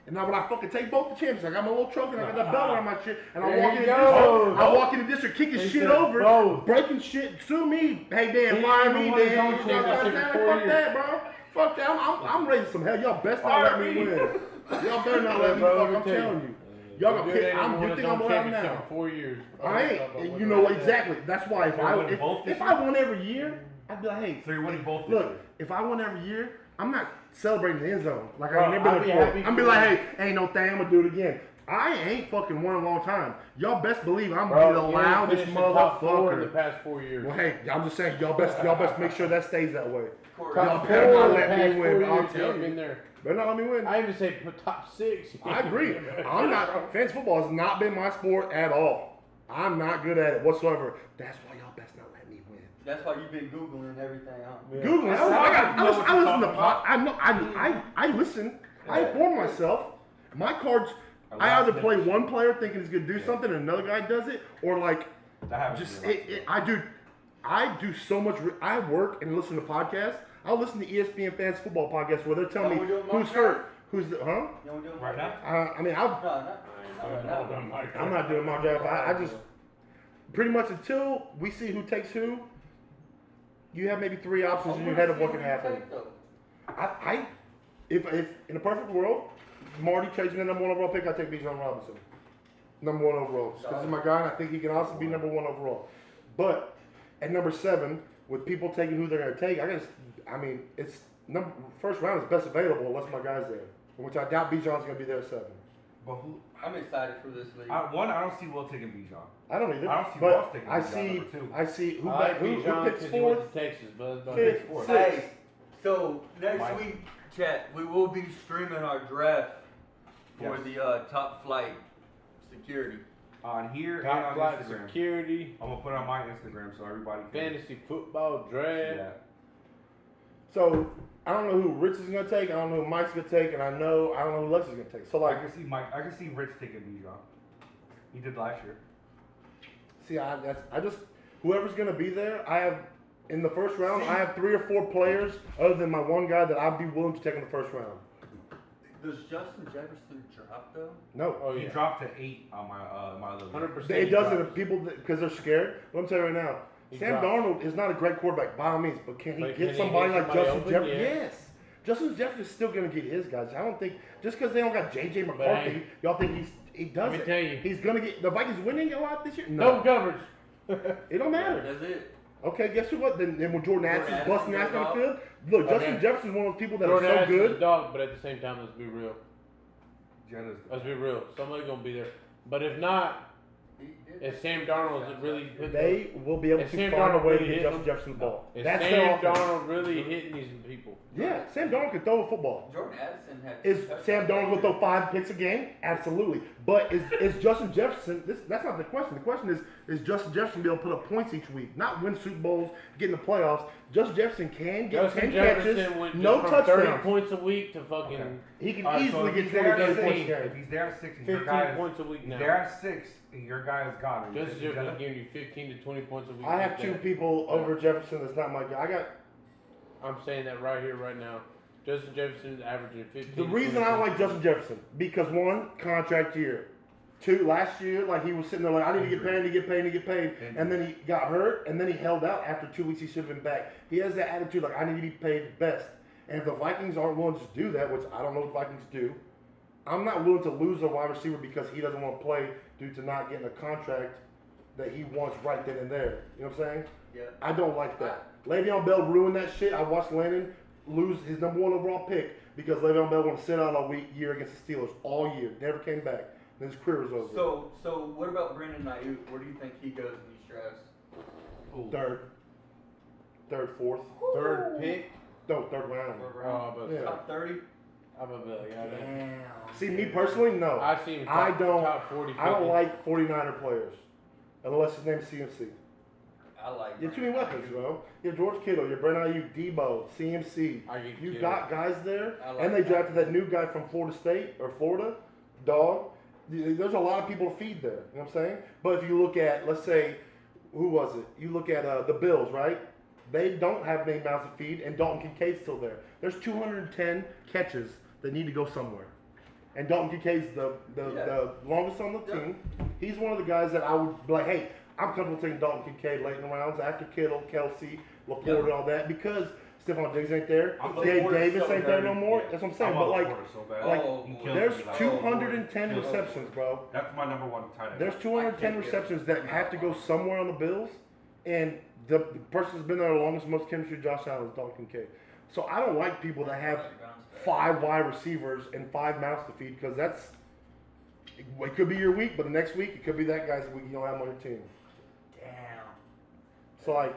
And now when I fucking take both the champions, I got my little trophy and I got that belt on my shit, and I There walk you in the go. district, I walk in the district kicking He shit said over, both. breaking shit, sue me. Hey Dan, He fire ain't me, even won his Dan. own You know what I'm championship saying? in 4 Fuck years. that, bro. Fuck that. I'm raising some hell. Y'all best not let me win. Y'all better not let me Bro, fuck. let me I'm tell you. telling you. Y'all gonna pick. You think I'm allowed now? In 4 years. I ain't. You know what? Exactly. That's why if You're I winning both this if I won every year, I'd be like, hey, So you're winning both. this look, year. if I won every year, I'm not celebrating the end zone like Bro, I never I'd been be before. happy I'm be for like, you. hey, ain't no thing. I'm gonna do it again. I ain't fucking won in a long time. Y'all best believe I'm Bro, the you ain't loudest finished in top 4 in the motherfucker. past 4 years. Well, hey, I'm just saying, y'all best make sure that stays that way. Corey, Y'all Top 4 better in not the let me past 4 win. I'll years. tell You ain't been you. there. Better not let me win. I even say top 6. I agree. I'm not. Fantasy football has not been my sport at all. I'm not good at it whatsoever. That's why y'all best not let me win. that's why you've been Googling everything, huh? Googling. I listen to pot. I listen. I inform myself. My cards. I either play one player thinking he's gonna do something, and another guy does it, or like That happens. just to me. I do so much. I work and listen to podcasts. I'll listen to ESPN Fans Football podcasts where they're telling Oh, me we doing who's mock hurt, who's the You want to do it Right now? I mean, No, not right now. I'm not doing my draft. I just pretty much until we see who takes who. You have maybe 3 options in your head of what can happen. If in a perfect world, Marty trades me the number 1 overall pick, I take Bijan Robinson. Number 1 overall. Because he's my guy, and I think he can also be number 1 overall. But at number 7, with people taking who they're going to take, it's first round is best available unless my guy's there. Which I doubt Bijan's going to be there at 7. But who? I'm excited for this league. I don't see Will taking Bijan. I don't either. I don't see but Ross taking I Bijan see. number 2. I see who, I like who Bijan picks because he went 4th, to Texas, but 5th, fourth. 6th. Hey, so next Mike. week, chat, we will be streaming our draft for Yes. the top flight security. On here Top and on flight Instagram. security, I'm gonna put it on my Instagram so everybody can fantasy football see draft. that. So I don't know who Rich is going to take. I don't know who Mike's going to take, and I don't know who Lex is going to take. So I like, can see Rich taking Bijan. He did last year. see, I just whoever's going to be there. I have in the first round. I have 3 or 4 players other than my one guy that I'd be willing to take in the first round. Does Justin Jefferson drop though? No. Oh He yeah, dropped to 8 on my other league. 100%. It doesn't. People because they're scared. Let me tell you right now. He Sam dropped. Darnold is not a great quarterback by all means, but can he But get can he somebody get like somebody Justin open? Jefferson? Yes. Yes. Justin Jefferson's still gonna get his guys. I don't think just because they don't got J.J. McCarthy, y'all think he does Let me it. tell you. He's gonna get the Vikings winning a lot this year. No No, coverage. it don't matter. That's it. Okay, guess what? Then when Jordan Addison's Addison busting ass goes on the off. field, look, Okay. Justin Jefferson's one of those people that Jordan are so Addison's a good. dog, but at the same time, let's be real. Jenna's the Let's be real. Somebody's gonna be there. But if not, if Sam Darnold is really put They will be able Is to Sam find a Darnold way to really get hitting Justin them? Jefferson the ball. is That's Sam their offense. Darnold really hitting these people? Yeah, Sam Darnold can throw a football. Jordan Addison had. Is Sam Darnold going to throw 5 picks a game? Absolutely. But is Justin Jefferson, that's not the question. The question is Justin Jefferson be able to put up points each week? Not win Super Bowls, get in the playoffs. Justin Jefferson can get Justin 10 Jefferson catches, went no just from 30 touchdowns. points a week to fucking Okay. He can All right, so easily if get he's 20 there at 30 points a 15, game. If he's there at 6 and your 15 guy is, points a week he's now. there at 6 and your guy is gone. Are you Justin taking Jefferson Jenna? giving you 15 to 20 points a week. I have like 2 that. people over Jefferson that's not my guy. I'm saying that right here, right now. Justin Jefferson is averaging 15. The to reason 20 I don't like points. Justin Jefferson, because 1, contract year. 2, last year, like he was sitting there like, I need to get paid. And then he got hurt, and then he held out after 2 weeks. He should have been back. He has that attitude like, I need to be paid best. And if the Vikings aren't willing to do that, which I don't know what the Vikings do, I'm not willing to lose a wide receiver because he doesn't want to play due to not getting a contract that he wants right then and there. You know what I'm saying? Yeah. I don't like that. Le'Veon Bell ruined that shit. I watched Landon lose his number 1 overall pick because Le'Veon Bell wanted to sit out a year against the Steelers all year. Never came back. Then his career was over. So what about Brandon Ayuk? Where do you think he goes in these drafts? Third, 4th. Third pick. No, 3rd round. Yeah. Top 30? I'm a bit like, I See, me personally, no. I see him I top, don't. top 40, 50. I don't like 49er players unless his name is CMC. I like. You have too many weapons, bro. You have George Kittle, you have Brandon Ayuk, Debo, CMC. I get You Kittle. got guys there, I like and they that. drafted that new guy from Florida State or Florida, dog. There's a lot of people to feed there. You know what I'm saying? But if you look at, let's say, who was it? You look at the Bills, right? They don't have many mouths to feed, and Dalton Kincaid's still there. There's 210 catches that need to go somewhere. And Dalton Kincaid's the longest on the team. He's one of the guys that I would be like, hey, I'm comfortable taking Dalton Kincaid late in the rounds after Kittle, Kelsey, Laporte, and all that because Stephon Diggs ain't there. I'm Jay Laporte's Davis so ain't there no dirty. more. That's what I'm saying. I But want like, Porter so bad. like Oh, He kills there's me, like, 210 kills me. receptions, bro. That's my number 1 tight end. There's 210 receptions that have to go somewhere on the Bills, and the person that's been there the longest, most chemistry, Josh Allen, is Dalton Kincaid. So I don't like people that have 5 wide receivers and 5 mouths to feed because it could be your week, but the next week it could be that guy's week you don't have him on your team. Damn. So like,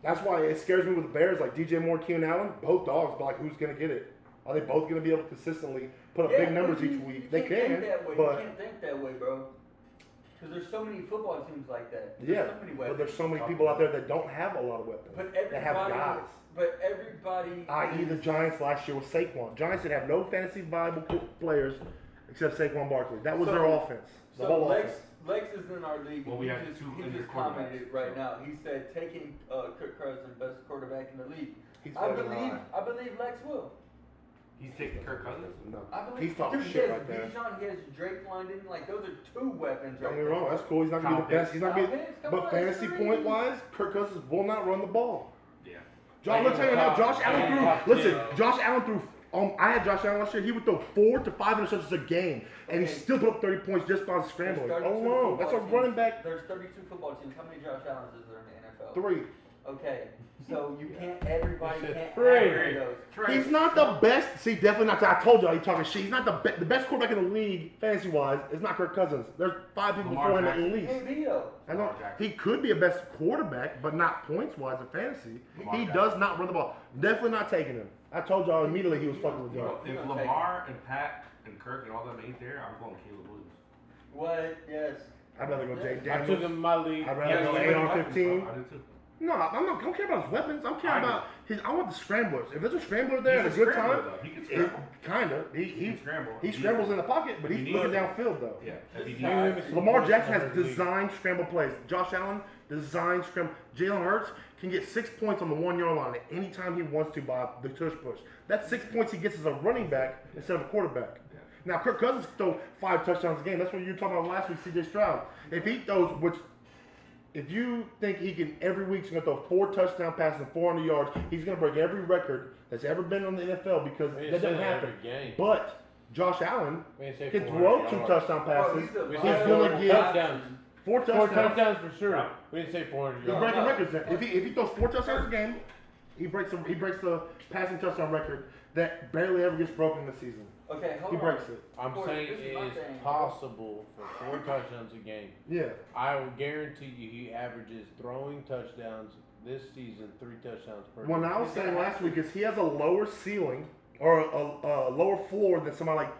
that's why it scares me with the Bears. Like DJ Moore, Keenan Allen, both dogs. But like, who's gonna get it? Are they both gonna be able to consistently put up big numbers each week? They can't can, think that way. but You can't think that way, bro. Because there's so many football teams like that. yeah, so many but weapons. there's so many people out there that don't have a lot of weapons. But They have everybody. guys. But everybody. I.e. the Giants last year with Saquon. Giants that have no fantasy viable players except Saquon Barkley. That was So- their offense. The So whole Lex offense. is in our league. Well, we he have just, 2 he injured just commented quarterbacks, right so. now. He said taking Kirk Cousins, best quarterback in the league. He's I fucking lying. believe Lex will. He's taking Kirk Cousins. No. I believe He's talking dude, shit he has right there. Bijan, he has Drake lined in. Like those are 2 weapons. Don't right get me there. wrong, that's cool. He's not gonna be the best. He's not gonna be. Kyle Pitts, come But on, fantasy that's point 3. wise, Kirk Cousins will not run the ball. Yeah. Josh, let's tell you now, Josh Allen top threw. Listen, 10. Josh Allen threw. I had Josh Allen last year. He would throw 4 to 5 interceptions a game, and he Okay. still put up 30 points just by There's scrambling 32 alone. That's a football running teams. back There's 32 football teams. How many Josh Allens is there in the NFL? 3. Okay, so you can't. Everybody You said can't 3. have one of those. He's not the best. See, definitely not. I told y'all he talking shit. He's not the best quarterback in the league, fantasy wise. Is not Kirk Cousins. There's 5 people Lamar before him at Jackson. least. Maybe though. I know Lamar Jackson. he could be a best quarterback, but not points wise in fantasy. Lamar He Jackson. does not run the ball. Definitely not taking him. I told y'all immediately he was fucking with y'all. If Lamar and Pat and Kirk and all them ain't there, I'm going Caleb Williams. What? Yes. I'd rather go Jake I took Daniels. him in my league. I'd rather Yeah, go yeah, 8 yeah. on 15. I do too. No, I don't care about his weapons. I'm caring I do. about his. I want the scramblers. If there's a scrambler there and a He's good scrambler, time, though. He can it, scramble. kinda. He can scramble. He scrambles in the pocket, but He he's needs looking to. downfield though. Yeah. If he This needs- guy- Lamar Jackson has designed scramble plays. Josh Allen designed scramble. Jalen Hurts can get 6 points on the 1 yard line at any time he wants to by the tush push. That's 6 points he gets as a running back instead of a quarterback. Yeah. Now Kirk Cousins can throw 5 touchdowns a game. That's what you were talking about last week, C.J. Stroud. If he throws, which if you think he can every week he's gonna throw 4 touchdown passes and 400 yards, he's gonna break every record that's ever been on the NFL because We that didn't say doesn't that happen. every game. But Josh Allen We didn't say can 400 throw 2 yards. touchdown Bro, passes. he's a We He's said gonna 4 get touchdowns. 4 4 touchdowns. touchdowns for sure. We didn't say 400 He's yards. breaking no. records. Then. If he throws 4 touchdowns a game, he breaks the passing touchdown record that barely ever gets broken in the season. Okay, hold He on. breaks it. I'm Corey, saying this it is my is thing. possible for 4 touchdowns a game. Yeah. I will guarantee you he averages throwing touchdowns this season 3 touchdowns per When game. I was saying last week is he has a lower ceiling or a lower floor than somebody like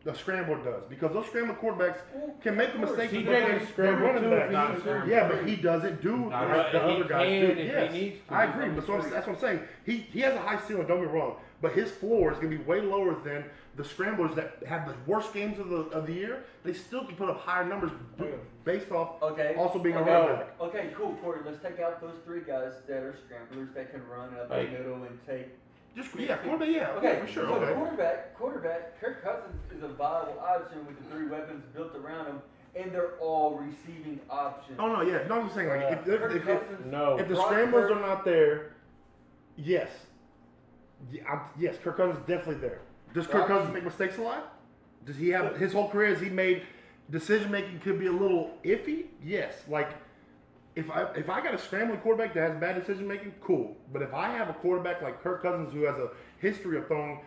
the scrambler does because those scrambler quarterbacks can make the mistakes. TJ but they're can scramble running too back. if he needs to. Yeah, but he doesn't do Not what the right. He other guys can do. if he Yes, needs to. I He's agree. on But the free. that's what I'm saying. He has a high ceiling. Don't get me wrong. But his floor is going to be way lower than the scramblers that have the worst games of the year. They still can put up higher numbers based off Okay. also being a Okay. running back. Okay, cool, Corey. Let's take out those 3 guys that are scramblers that can run up Hey. the middle and take. Just quarterback. Yeah, Okay, for sure. so Okay. quarterback, Kirk Cousins is a viable option with the 3 weapons built around him, and they're all receiving options. Oh no, yeah. No, I'm saying like if Kirk if Cousins, No. If the Brock scramblers Purdy- are not there, yes. Yes, Kirk Cousins is definitely there. Does Kirk Brock- Cousins make mistakes a lot? Does he have his whole career? Has he made decision making could be a little iffy? Yes. Like if I got a scrambling quarterback that has bad decision making, cool. But if I have a quarterback like Kirk Cousins who has a history of throwing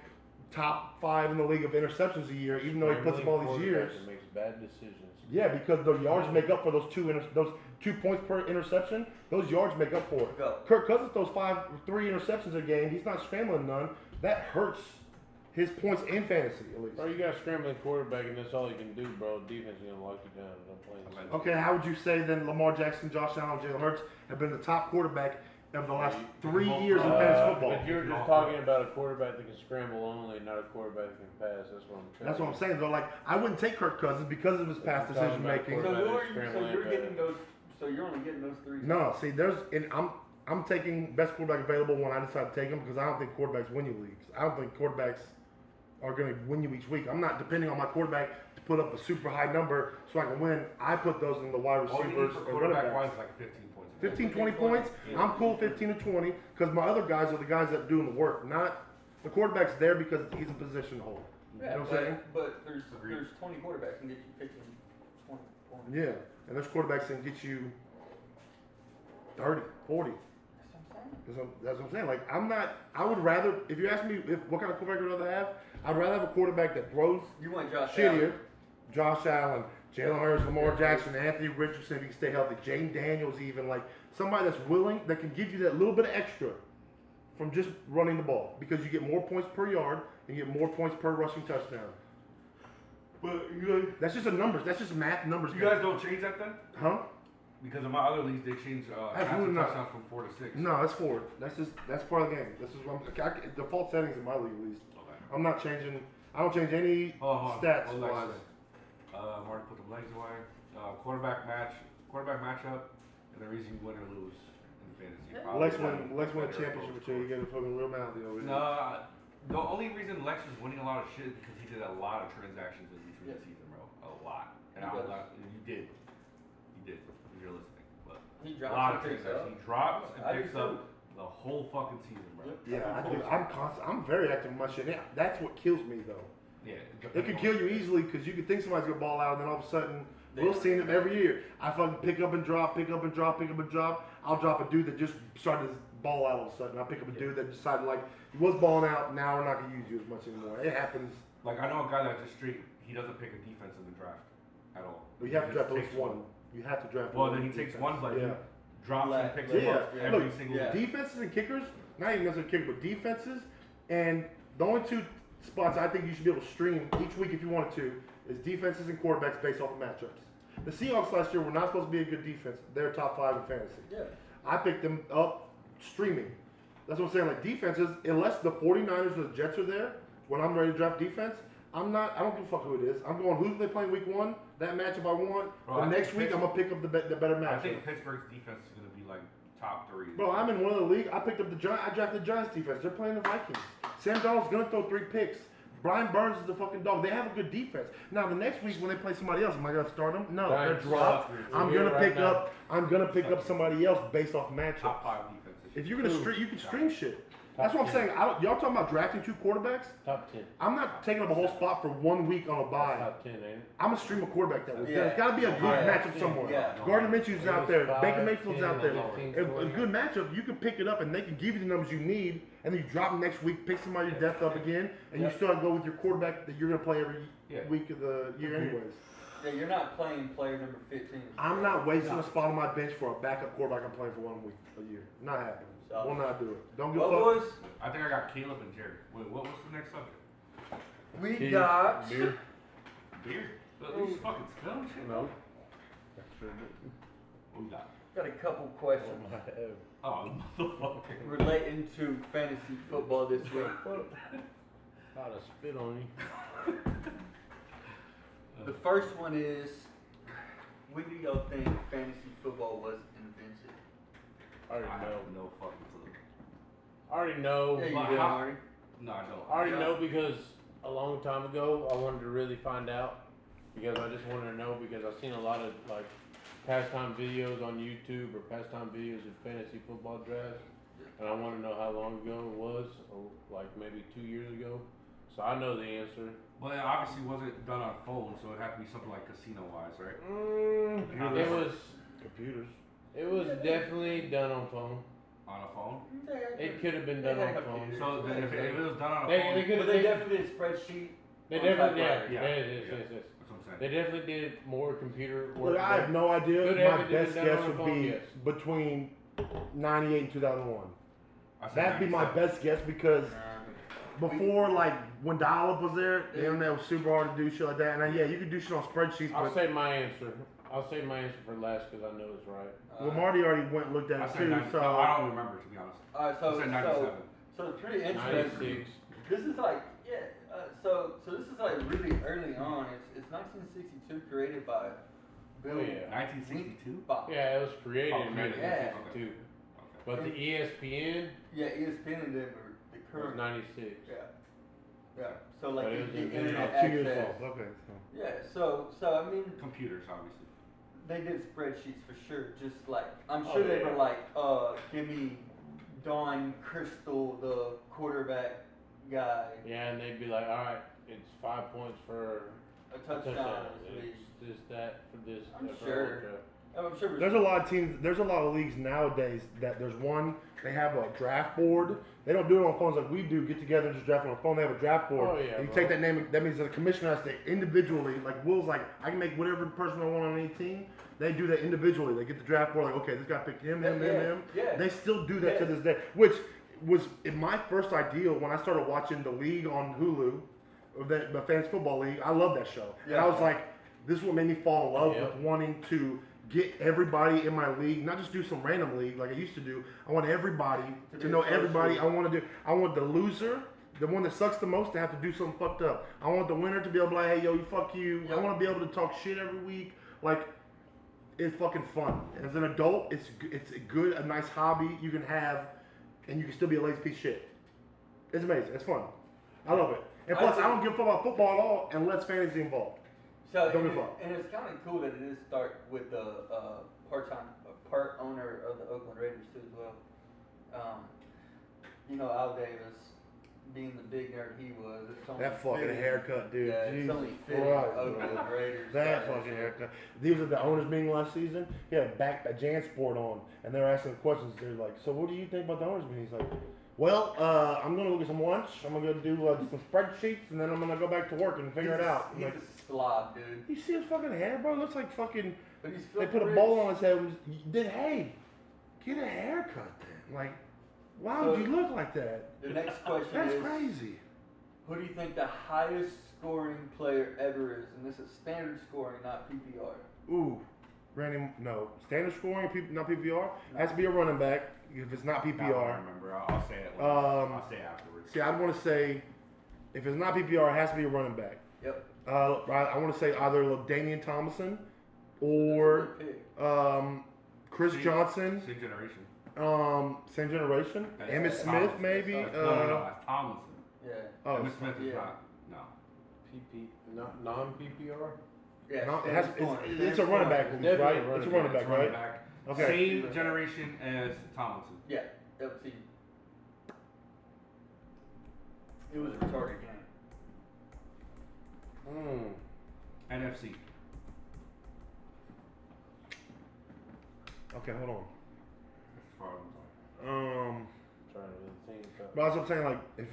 top 5 in the league of interceptions a year, even though he puts them all these years. Quarterback that makes bad decisions. Yeah, because the yards make up for those 2 points per interception. Those yards make up for it. Go. Kirk Cousins throws 3 interceptions a game. He's not scrambling none. That hurts his points in fantasy at least. Bro, you got a scrambling quarterback and that's all you can do, bro. Defense is gonna lock you down. Don't play. Okay, how would you say then Lamar Jackson, Josh Allen, Jalen Hurts have been the top quarterback of the last 3 years in fantasy football? But you're just talking about a quarterback that can scramble only, not a quarterback that can pass. That's what I'm saying. That's what I'm saying though. Like I wouldn't take Kirk Cousins because of his past I'm talking decision about making. So quarterback. who are you? Scramble So you're and getting those. So you're only getting those 3. No, see, I'm taking best quarterback available when I decide to take him because I don't think quarterbacks win you leagues. I don't think quarterbacks are going to win you each week. I'm not depending on my quarterback to put up a super high number so I can win. I put those in the wide All you need receivers for and running quarterback backs. wise is like 15 points. 15, 20 points, I'm cool 15 to 20 because my other guys are the guys that are doing the work, not the quarterback's there because he's in position to hold. Yeah, You know what I'm saying? but there's Agreed. 20 quarterbacks can get you 15, 20 points. Yeah, and there's quarterbacks that can get you 30, 40. That's what I'm saying. Like I would rather, if you ask me what kind of quarterback I'd rather have, I'd rather have a quarterback that throws You want Josh shittier. Allen. Josh Allen, Jalen Hurts, Lamar Jackson, Anthony Richardson, if he can stay healthy, Jaden Daniels, even like somebody that's willing, that can give you that little bit of extra from just running the ball because you get more points per yard and you get more points per rushing touchdown. But That's just a numbers. That's just math numbers. you guys don't change that then? Huh? Because in my other leagues, they change Absolutely not. touchdowns from 4 to 6. No, that's forward. That's part of the game. This is what default settings in my league at least. Okay. I'm not changing. I don't change any Hold on. stats What did I wise. say? Mark put the legs away. Quarterback matchup, and the reason you win or lose in fantasy. Probably Lex having won a better championship approach. or two. You get a fucking real mouthy over here. No, the only reason Lex was winning a lot of shit is because he did a lot of transactions in between the season, bro. A lot. And He I was does. not, you did. If you're listening. But He a drops lot and of picks transactions. up. He drops and I do picks too. up the whole fucking season, bro. Yep. Yeah, I do. I'm constant. I'm very active in my shit. Yeah, that's what kills me though. Yeah. It could kill you easily because you could think somebody's gonna ball out, and then all of a sudden They we'll don't. see them every year. I fucking pick up and drop, pick up and drop, pick up and drop. I'll drop a dude that just started to ball out all of a sudden. I'll pick up a dude that decided like he was balling out. Now we're not gonna use you as much anymore. It happens. Like, I know a guy that just straight, he doesn't pick a defense in the draft at all. But you have to He just draft at least takes one. You have to draft. Well, one then he takes defense. one, but yeah. he drops Let- and picks let- him up Yeah, every look, single yeah. defenses and kickers, not even necessarily kickers, but defenses, and the only 2 spots I think you should be able to stream each week if you wanted to is defenses and quarterbacks based off of matchups. The Seahawks last year were not supposed to be a good defense. They're top 5 in fantasy. Yeah. I picked them up streaming. That's what I'm saying. Like defenses, unless the 49ers or the Jets are there, when I'm ready to draft defense, I don't give a fuck who it is. I'm going, who's they playing week 1? That matchup I want. Bro, the I next think week, I'm going to pick up the better I matchup. think Pittsburgh's defense is going to be like top 3. Bro, I'm in one of the league. I picked up the Giants. I drafted the Giants defense. They're playing the Vikings. Sam Darnold's gonna throw 3 picks. Brian Burns is the fucking dog. They have a good defense. Now the next week when they play somebody else, am I gonna start them? No, they're Giants dropped. suck. I'm We're gonna here pick right up. I'm gonna pick up somebody else based off matchup. Top 5 defenses. If you're gonna stream, you can stream shit. Top That's what I'm 10. saying. Y'all talking about drafting 2 quarterbacks? Top 10. I'm not taking up a whole spot for 1 week on a bye. Top 10, ain't it? I'm gonna stream a quarterback that week. Yeah. There's gotta be a good Yeah. matchup somewhere. Yeah. Gardner Minshew's out there. Five, Baker Mayfield's 10, out there. 11, A 12. good matchup, you can pick it up and they can give you the numbers you need, and then you drop them next week, pick somebody your depth up again, and you still go with your quarterback that you're gonna play every week of the year anyways. Yeah, you're not playing player number 15. I'm not wasting a spot on my bench for a backup quarterback I'm playing for 1 week a year. Not happening. So- Will not do it. Don't give a Well, fuck. boys, I think I got Caleb and Jerry. Wait, what's the next subject? we Cheese, got. beer. Beer? But we just fucking spilling shit. No. What we got? Got a couple questions Oh, motherfucker. relating to fantasy football this week. About to spit on you. The first one is, when do y'all think fantasy football was invented? I I already know. have no fucking clue. I already know. Yeah, you But did, how- Marty. No, I don't. I already Yeah. know because a long time ago I wanted to really find out because I just wanted to know because I've seen a lot of like pastime videos on YouTube or pastime videos of fantasy football drafts, and I want to know how long ago it was, or like maybe 2 years ago. So I know the answer. Well, it obviously wasn't done on phone, so it had to be something like casino-wise, right? It was. Computers. It was definitely done on phone. On a phone. It could have been done on phone. So then if it was done on a They phone, could But they definitely did a spreadsheet. They on definitely, typewriter. yeah, Yeah. yes. that's what I'm They saying. definitely did more computer work. Look, I have no idea. Could My have it best done guess on a would phone, be yes. between 98 and 2001. I said That'd be my 97. best guess because before, like, when dial-up was there, the internet was super hard to do shit like that. And then, yeah, you could do shit on spreadsheets, I'll but say my answer. I'll say my answer for last because I know it's right. well, Marty already went and looked at I it said too. 90, So no, I don't remember, to be honest. Alright, I said 97. so it's pretty interesting. 96. This is like, so this is like really early on. It's 1962, created by Bill Oh, yeah. 1962? Bach. Yeah, it was created Oh, in created, 1962. okay. But the ESPN Yeah, ESPN and them were the was current. 96. Yeah. So like But it was the invented internet about 2 years access. off. Okay. So. Yeah. So I mean, Computers, obviously. they did spreadsheets for sure. Just like I'm sure they yeah. were like, give me Don Crystal, the quarterback guy, Yeah, and they'd be like, all right, it's 5 points for a a touchdown. touchdown. this week. It's this, that, for this. I'm that for sure. that draft. I'm sure. it was- There's a lot of teams. There's a lot of leagues nowadays that there's one. They have a draft board. They don't do it on phones like we do. Get together and just draft on a phone. They have a draft board. Oh, yeah, And you bro. take that name. That means the commissioner has to individually. Like Will's like, I can make whatever person I want on any team. They do that individually. They get the draft board. Like, okay, this guy picked him. Yeah. They still do that to Yes. this day. Which was in my first ideal when I started watching the league on Hulu, or the Fantasy Football League. I love that show. And I Yeah. was like, this is what made me fall in love Yeah. with wanting to get everybody in my league, not just do some random league like I used to do. I want everybody To to be know social. everybody. I want the loser, the one that sucks the most, to have to do something fucked up. I want the winner to be able to be like, hey, yo, you fuck you. I Yeah. want to be able to talk shit every week. Like, it's fucking fun. As an adult, it's a nice hobby you can have, and you can still be a lazy piece of shit. It's amazing. It's fun. I love it. And I plus, I think- don't give a fuck about football at all unless fantasy involved. So Don't and, give a fuck. and it's kind of cool that it is start with the part owner of the Oakland Raiders too as well. You know, Al Davis, being the big nerd he was, it's only That fucking fitting- haircut, dude. Yeah, it's Jesus only fitting Christ, Oakland bro. Raiders. That guys. fucking haircut. He was at the owners meeting last season. He had a JanSport on, and they were asking him questions. They're like, "So what do you think about the owners meeting?" He's like, "Well, I'm gonna go get some lunch. I'm gonna go do some spreadsheets, and then I'm gonna go back to work and figure it out." I'm He's like, a slob, dude. you see his fucking hair, bro? It looks like fucking. But he's They filthy put a rich. bowl on his head. Then hey, get a haircut then. Like, why would So- you look like that? The next question That's is, crazy. who do you think the highest scoring player ever is? And this is standard scoring, not PPR. Ooh, Randy, no. Standard scoring, not PPR. Has to be a running back. If it's not I don't PPR. remember. I'll say it. I'll say it afterwards. See, I'd want to say, if it's not PPR, it has to be a running back. Yep. I want to say either Damian Thomason or Good pick. Chris Same- Johnson, Same generation. same generation. That's Emmitt Thomas. Smith, maybe. That's No, that's Tomlinson. Yeah. Oh, Emmitt Smith is yeah. not. No. PP, not non-PPR. Yeah, No, it standard has, scoring. it's a running back, Definitely right? a running It's a running back. back, Running right? back. Okay. Same generation as Tomlinson. Yeah, LT. It was a retarded game. NFC. Okay, hold on. As far as I'm talking. Trying to really think. But that's what I'm saying. Like, if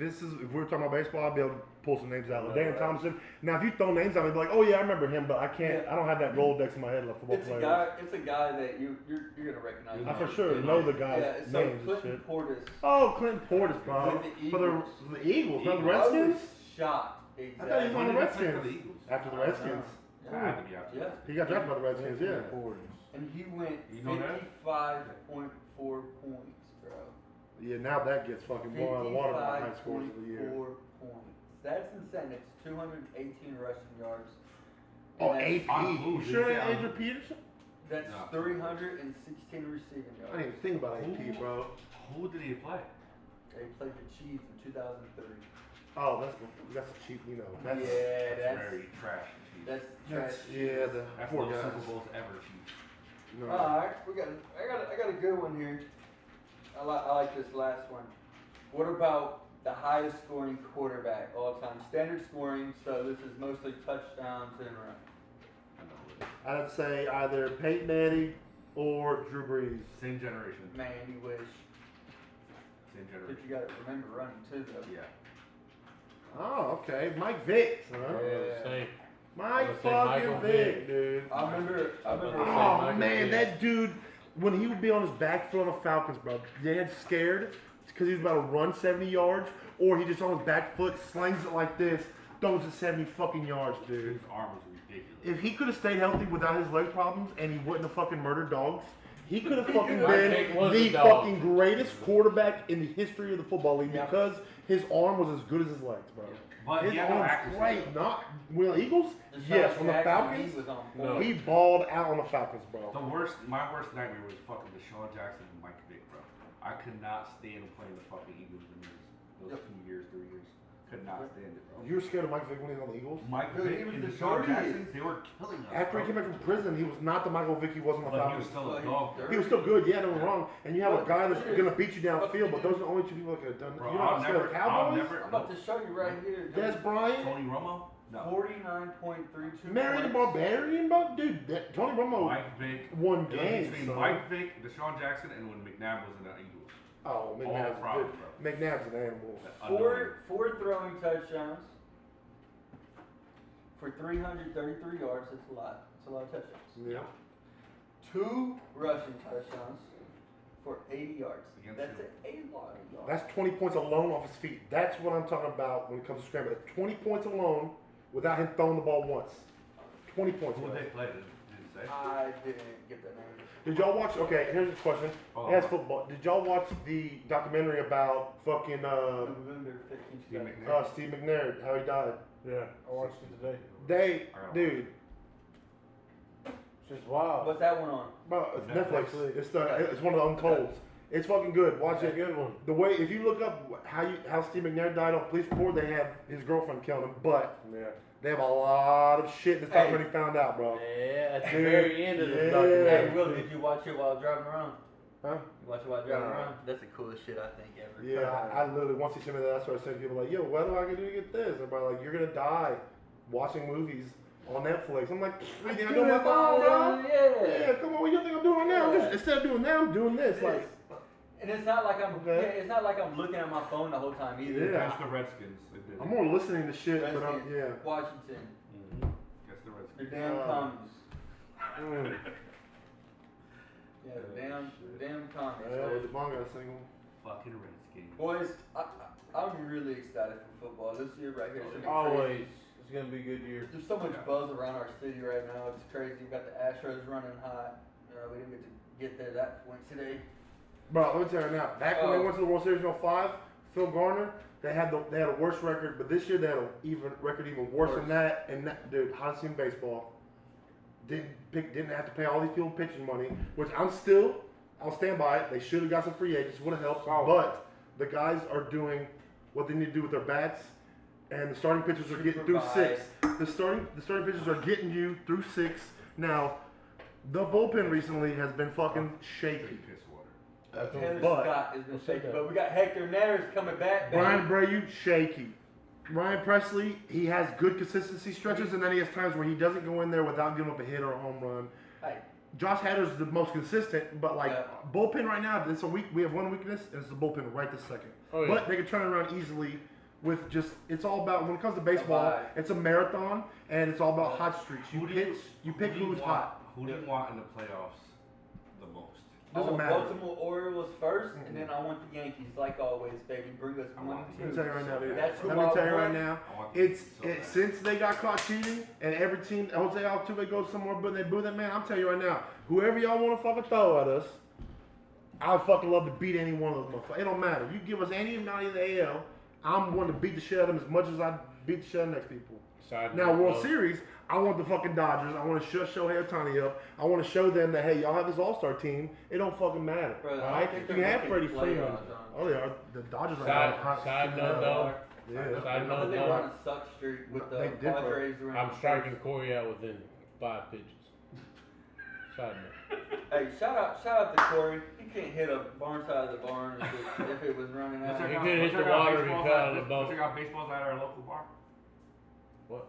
we were talking about baseball, I'd be able to pull some names out. Like Dan Right. Thompson. Now, if you throw names out, I'd be like, oh yeah, I remember him, but I can't. I don't have that Rolodex in my head like football It's a players. guy. It's a guy that you're gonna recognize. I for him. sure You know know. the guy's Yeah, so names and Clinton shit. Portis. Oh, Clinton Portis, bro. With the For the Eagles. Eagles, not the I was Redskins. shocked. I Exactly. thought he was on the When did he play Redskins. for the Eagles? After the I don't Redskins. know. Had to be after. Yeah. He got drafted by the Redskins, yeah. And he went You know that? 55.4 points, bro. Yeah, now that gets fucking blown out of the water by high scores of the year. 55.4 points. That's insane. It's 218 rushing yards. Oh, And AP. on You who? sure Did that he say Adrian Peterson? That's No. 316 receiving I yards. didn't even think about AP, bro. Who did he play? They played the Chiefs in 2003. Oh, that's a cheap, you know. That's, Yeah, That's that's very trash. that's that's trash. yeah, the That's poor no guys. Super Bowls ever achieved. No. Alright, I got a good one here. I like this last one. What about the highest scoring quarterback all time? Standard scoring, so this is mostly touchdowns and runs. I know it. I'd say either Peyton Manning or Drew Brees. Same generation. Man, you wish. Same But generation. you gotta remember running too, though. Yeah. Oh, okay. Mike Vick, huh? Yeah. Same. Mike Let's say fucking Michael Vick, Vick. dude. I remember. Oh, Oh Michael man, Vick. that dude, when he would be on his back foot on the Falcons, bro, they had scared because he was about to run 70 yards, or he just on his back foot slings it like this, throws it 70 fucking yards, dude. His arm was ridiculous. If he could have stayed healthy without his leg problems and he wouldn't have fucking murdered dogs, he could have fucking Mike Vick been was the a dog. fucking greatest quarterback in the history of the football league Yeah. because his arm was as good as his legs, bro. But His he had no arm's accuracy. great. Not Will Eagles? Deshaun Yes, on the Jackson, Falcons. he was on No. point. He balled out on the Falcons, bro. My worst nightmare was fucking Deshaun Jackson and Mike Vick, bro. I could not stand playing the fucking Eagles in those Yep. 2 years, 3 years. Could not stand it, bro. You were scared of Mike Vick when he was on the Eagles? Mike Dude, Vick he was and the Deshaun dirtiest. Jackson, they were killing us. After he came back from prison, he was not the Michael Vick he was on the but he Falcons. was still a But he dog. was He was still good, yeah, don't get me wrong. And you have a But guy that's here's- gonna beat you downfield, but those are the only two people that could have done that. Bro, You're not scared of Cowboys? I'm about to show you right here. Des Bryant? Tony Romo? No. 49.32 Mary the points. Barbarian, bro? Dude, Tony Romo Mike Vick. won It was games. between son. Mike Vick, Deshaun Jackson, and when McNabb was in the Eagles. Oh, McNabb's problems, good. McNabb's an animal. Four throwing touchdowns for 333 yards. That's a lot. That's a lot of touchdowns. Yeah. 2 rushing touchdowns for 80 yards. Against That's who? a lot of yards. That's 20 points alone off his feet. That's what I'm talking about when it comes to scrambling. 20 points alone without him throwing the ball once. 20 points. Who bro. they played? Did it say? I didn't get the name. Did y'all watch? Okay, here's the question. Hold As on. football, did y'all watch the documentary about fucking November 15th. Steve McNair. Steve McNair, how he died? Yeah, I watched it today. They, I gotta dude, It's just wild. What's that one on? bro, it's Netflix. Netflix. It's one of the Untolds. It's fucking good. Watch That's a it. good one. The way, if you look up how Steve McNair died on police report, they have his girlfriend killed him, but Yeah. they have a lot of shit in this Hey. documentary found out, bro. Yeah, at the Dude, very end of the yeah. documentary. Hey, Will, did you watch it while driving around? Huh? You watch it while driving Nah. around? That's the coolest shit I think ever. Yeah, I literally once he sent me that, I started saying to people like, "Yo, what do I do to get this?" And bro, like, "You're gonna die watching movies on Netflix." I'm like, "I think I'm doing my phone, bro." Yeah, come on, what do you think I'm doing right now? I'm just, instead of doing that, I'm doing this. Like, And it's not like I'm Okay. it's not like I'm looking at my phone the whole time either. Yeah. Against the Redskins. They did. I'm more listening to shit, but I'm, Redskins, yeah. Washington. Against the The Redskins. damn commies. Mm. Yeah, the damn commies. Yeah, the manga single. Fucking Redskins. Boys, I'm really excited for football. This year right here is gonna be Always. crazy. It's gonna be a good year. There's so much Yeah. buzz around our city right now. It's crazy. We got the Astros running hot. We didn't get there that point today. Bro, let me tell you now. Back when they Oh. went to the World Series in 05, Phil Garner, they had a worse record, but this year they had a record even worse than that. And that, dude, hottest team in baseball. Didn't have to pay all these people pitching money, which I'll stand by it. They should have got some free agents, would have helped. Solid. But the guys are doing what they need to do with their bats. and the starting pitchers are getting through 6. The starting pitchers are getting you through 6. Now, the bullpen recently has been fucking shaky. Piss water. Taylor But- Scott has been shaky, but we got Hector Neris coming back. baby. Ryan Abreu, shaky. Ryan Presley, he has good consistency stretches, and then he has times where he doesn't go in there without giving up a hit or a home run. Hey, Josh Hatter's the most consistent, but like Yeah. bullpen right now, it's a week. We have one weakness, and it's the bullpen right this second. Oh, yeah. But they can turn it around easily with just. It's all about when it comes to baseball. vibe. It's a marathon, and it's all about hot streaks. You Who do pitch, you pick who do who's want- hot. Who do you want in the playoffs the most? I Doesn't want matter. Baltimore Orioles first, and then I want the Yankees, like always, baby. Bring us I one, want the Let me two. tell you right now, dude. That's who Let me I tell you right want. now. I want the It's so bad. since they got caught cheating, and every team, Jose Altuve goes somewhere, but they boo that man. I'm telling you right now, whoever y'all want to fucking throw at us, I would fucking love to beat any one of those motherfuckers. It don't matter. You give us any amount in the AL, I'm going to beat the shit out of them as much as I beat the shit out of next people. Side Now, note, World though, Series, I want the fucking Dodgers. I want to shut Shohei Ohtani up. I want to show them that, hey, y'all have this all-star team. It don't fucking matter. Bro, I don't Alright? think You they're can have making Freddie Freeman. playoffs, Oh, they are. The Dodgers are Side note, though. Yeah. Side note, They though. on a suck streak with the They differ. Padres. around I'm the striking first. Corey out within 5 pitches. Side note. Hey, shout out to Corey. He can't hit a barn side of the barn if it was running out. He could've hit the water if he fell out of the boat. We got baseballs at our local bar.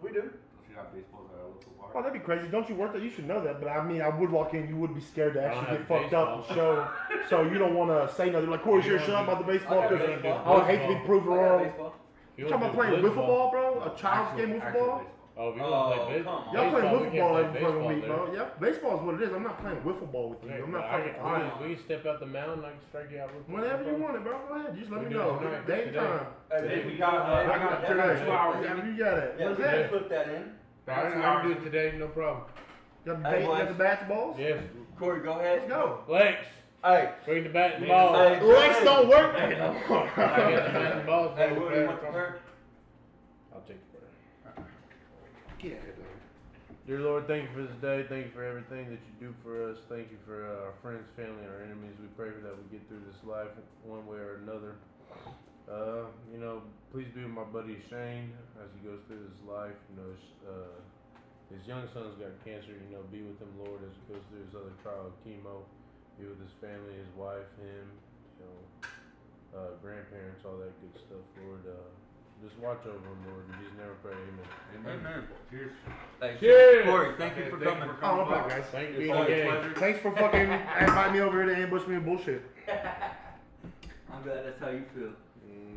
We do. We got baseballs at our local bar. Oh, that'd be crazy. Don't you work there? You should know that. But I mean, I would walk in. You would be scared to I don't actually have get fucked up and show. So you don't want to say nothing. Like, Corey, You you're don't shut up do- about the I baseball got because baseball. I would hate to be proven I got wrong. baseball. You You talking about playing wiffle ball, bro? A child's game wiffle ball? Oh, if you Oh, want to play come on. Y'all playing baseball, we wiffle can't ball play every fucking baseball week, there. bro. Yep, baseball is what it is. I'm not playing wiffle ball with you. Hey, I'm but not I fucking can- fine. we can step out the mound. I can strike you out with Whenever you want it, bro. Go ahead. Just let We me do know. it tonight, Day today. time. Hey, we got, I got Today. 2 hours. Yeah, you got it. Yeah, What's we that? can flip that in. I can do it today, no problem. Got the, Hey, you got boys. the bats, balls? Yes. Corey, go Let's ahead. go. Lex, Hey, bring the bat and Hey, ball. hey. Legs don't work. I get the bat and ball. hey, what do you want the bird? I'll take the bird. Yeah, Dear Lord, thank you for this day. Thank you for everything that you do for us. Thank you for our friends, family, and our enemies. We pray that we get through this life one way or another. Please be with my buddy Shane as he goes through his life. His young son's got cancer. Be with him, Lord, as he goes through his other trial of chemo. Be with his family, his wife, him, grandparents, all that good stuff, Lord. Just watch over him, Lord. In Jesus' name we pray, amen. Amen. Cheers. Hey, Cheers. Corey, thank you for Thank you coming. for Oh, no coming problem, by. guys. Thank you for It's being always a gay. pleasure. Thanks for fucking inviting me over here to ambush me with bullshit. I'm glad that's how you feel.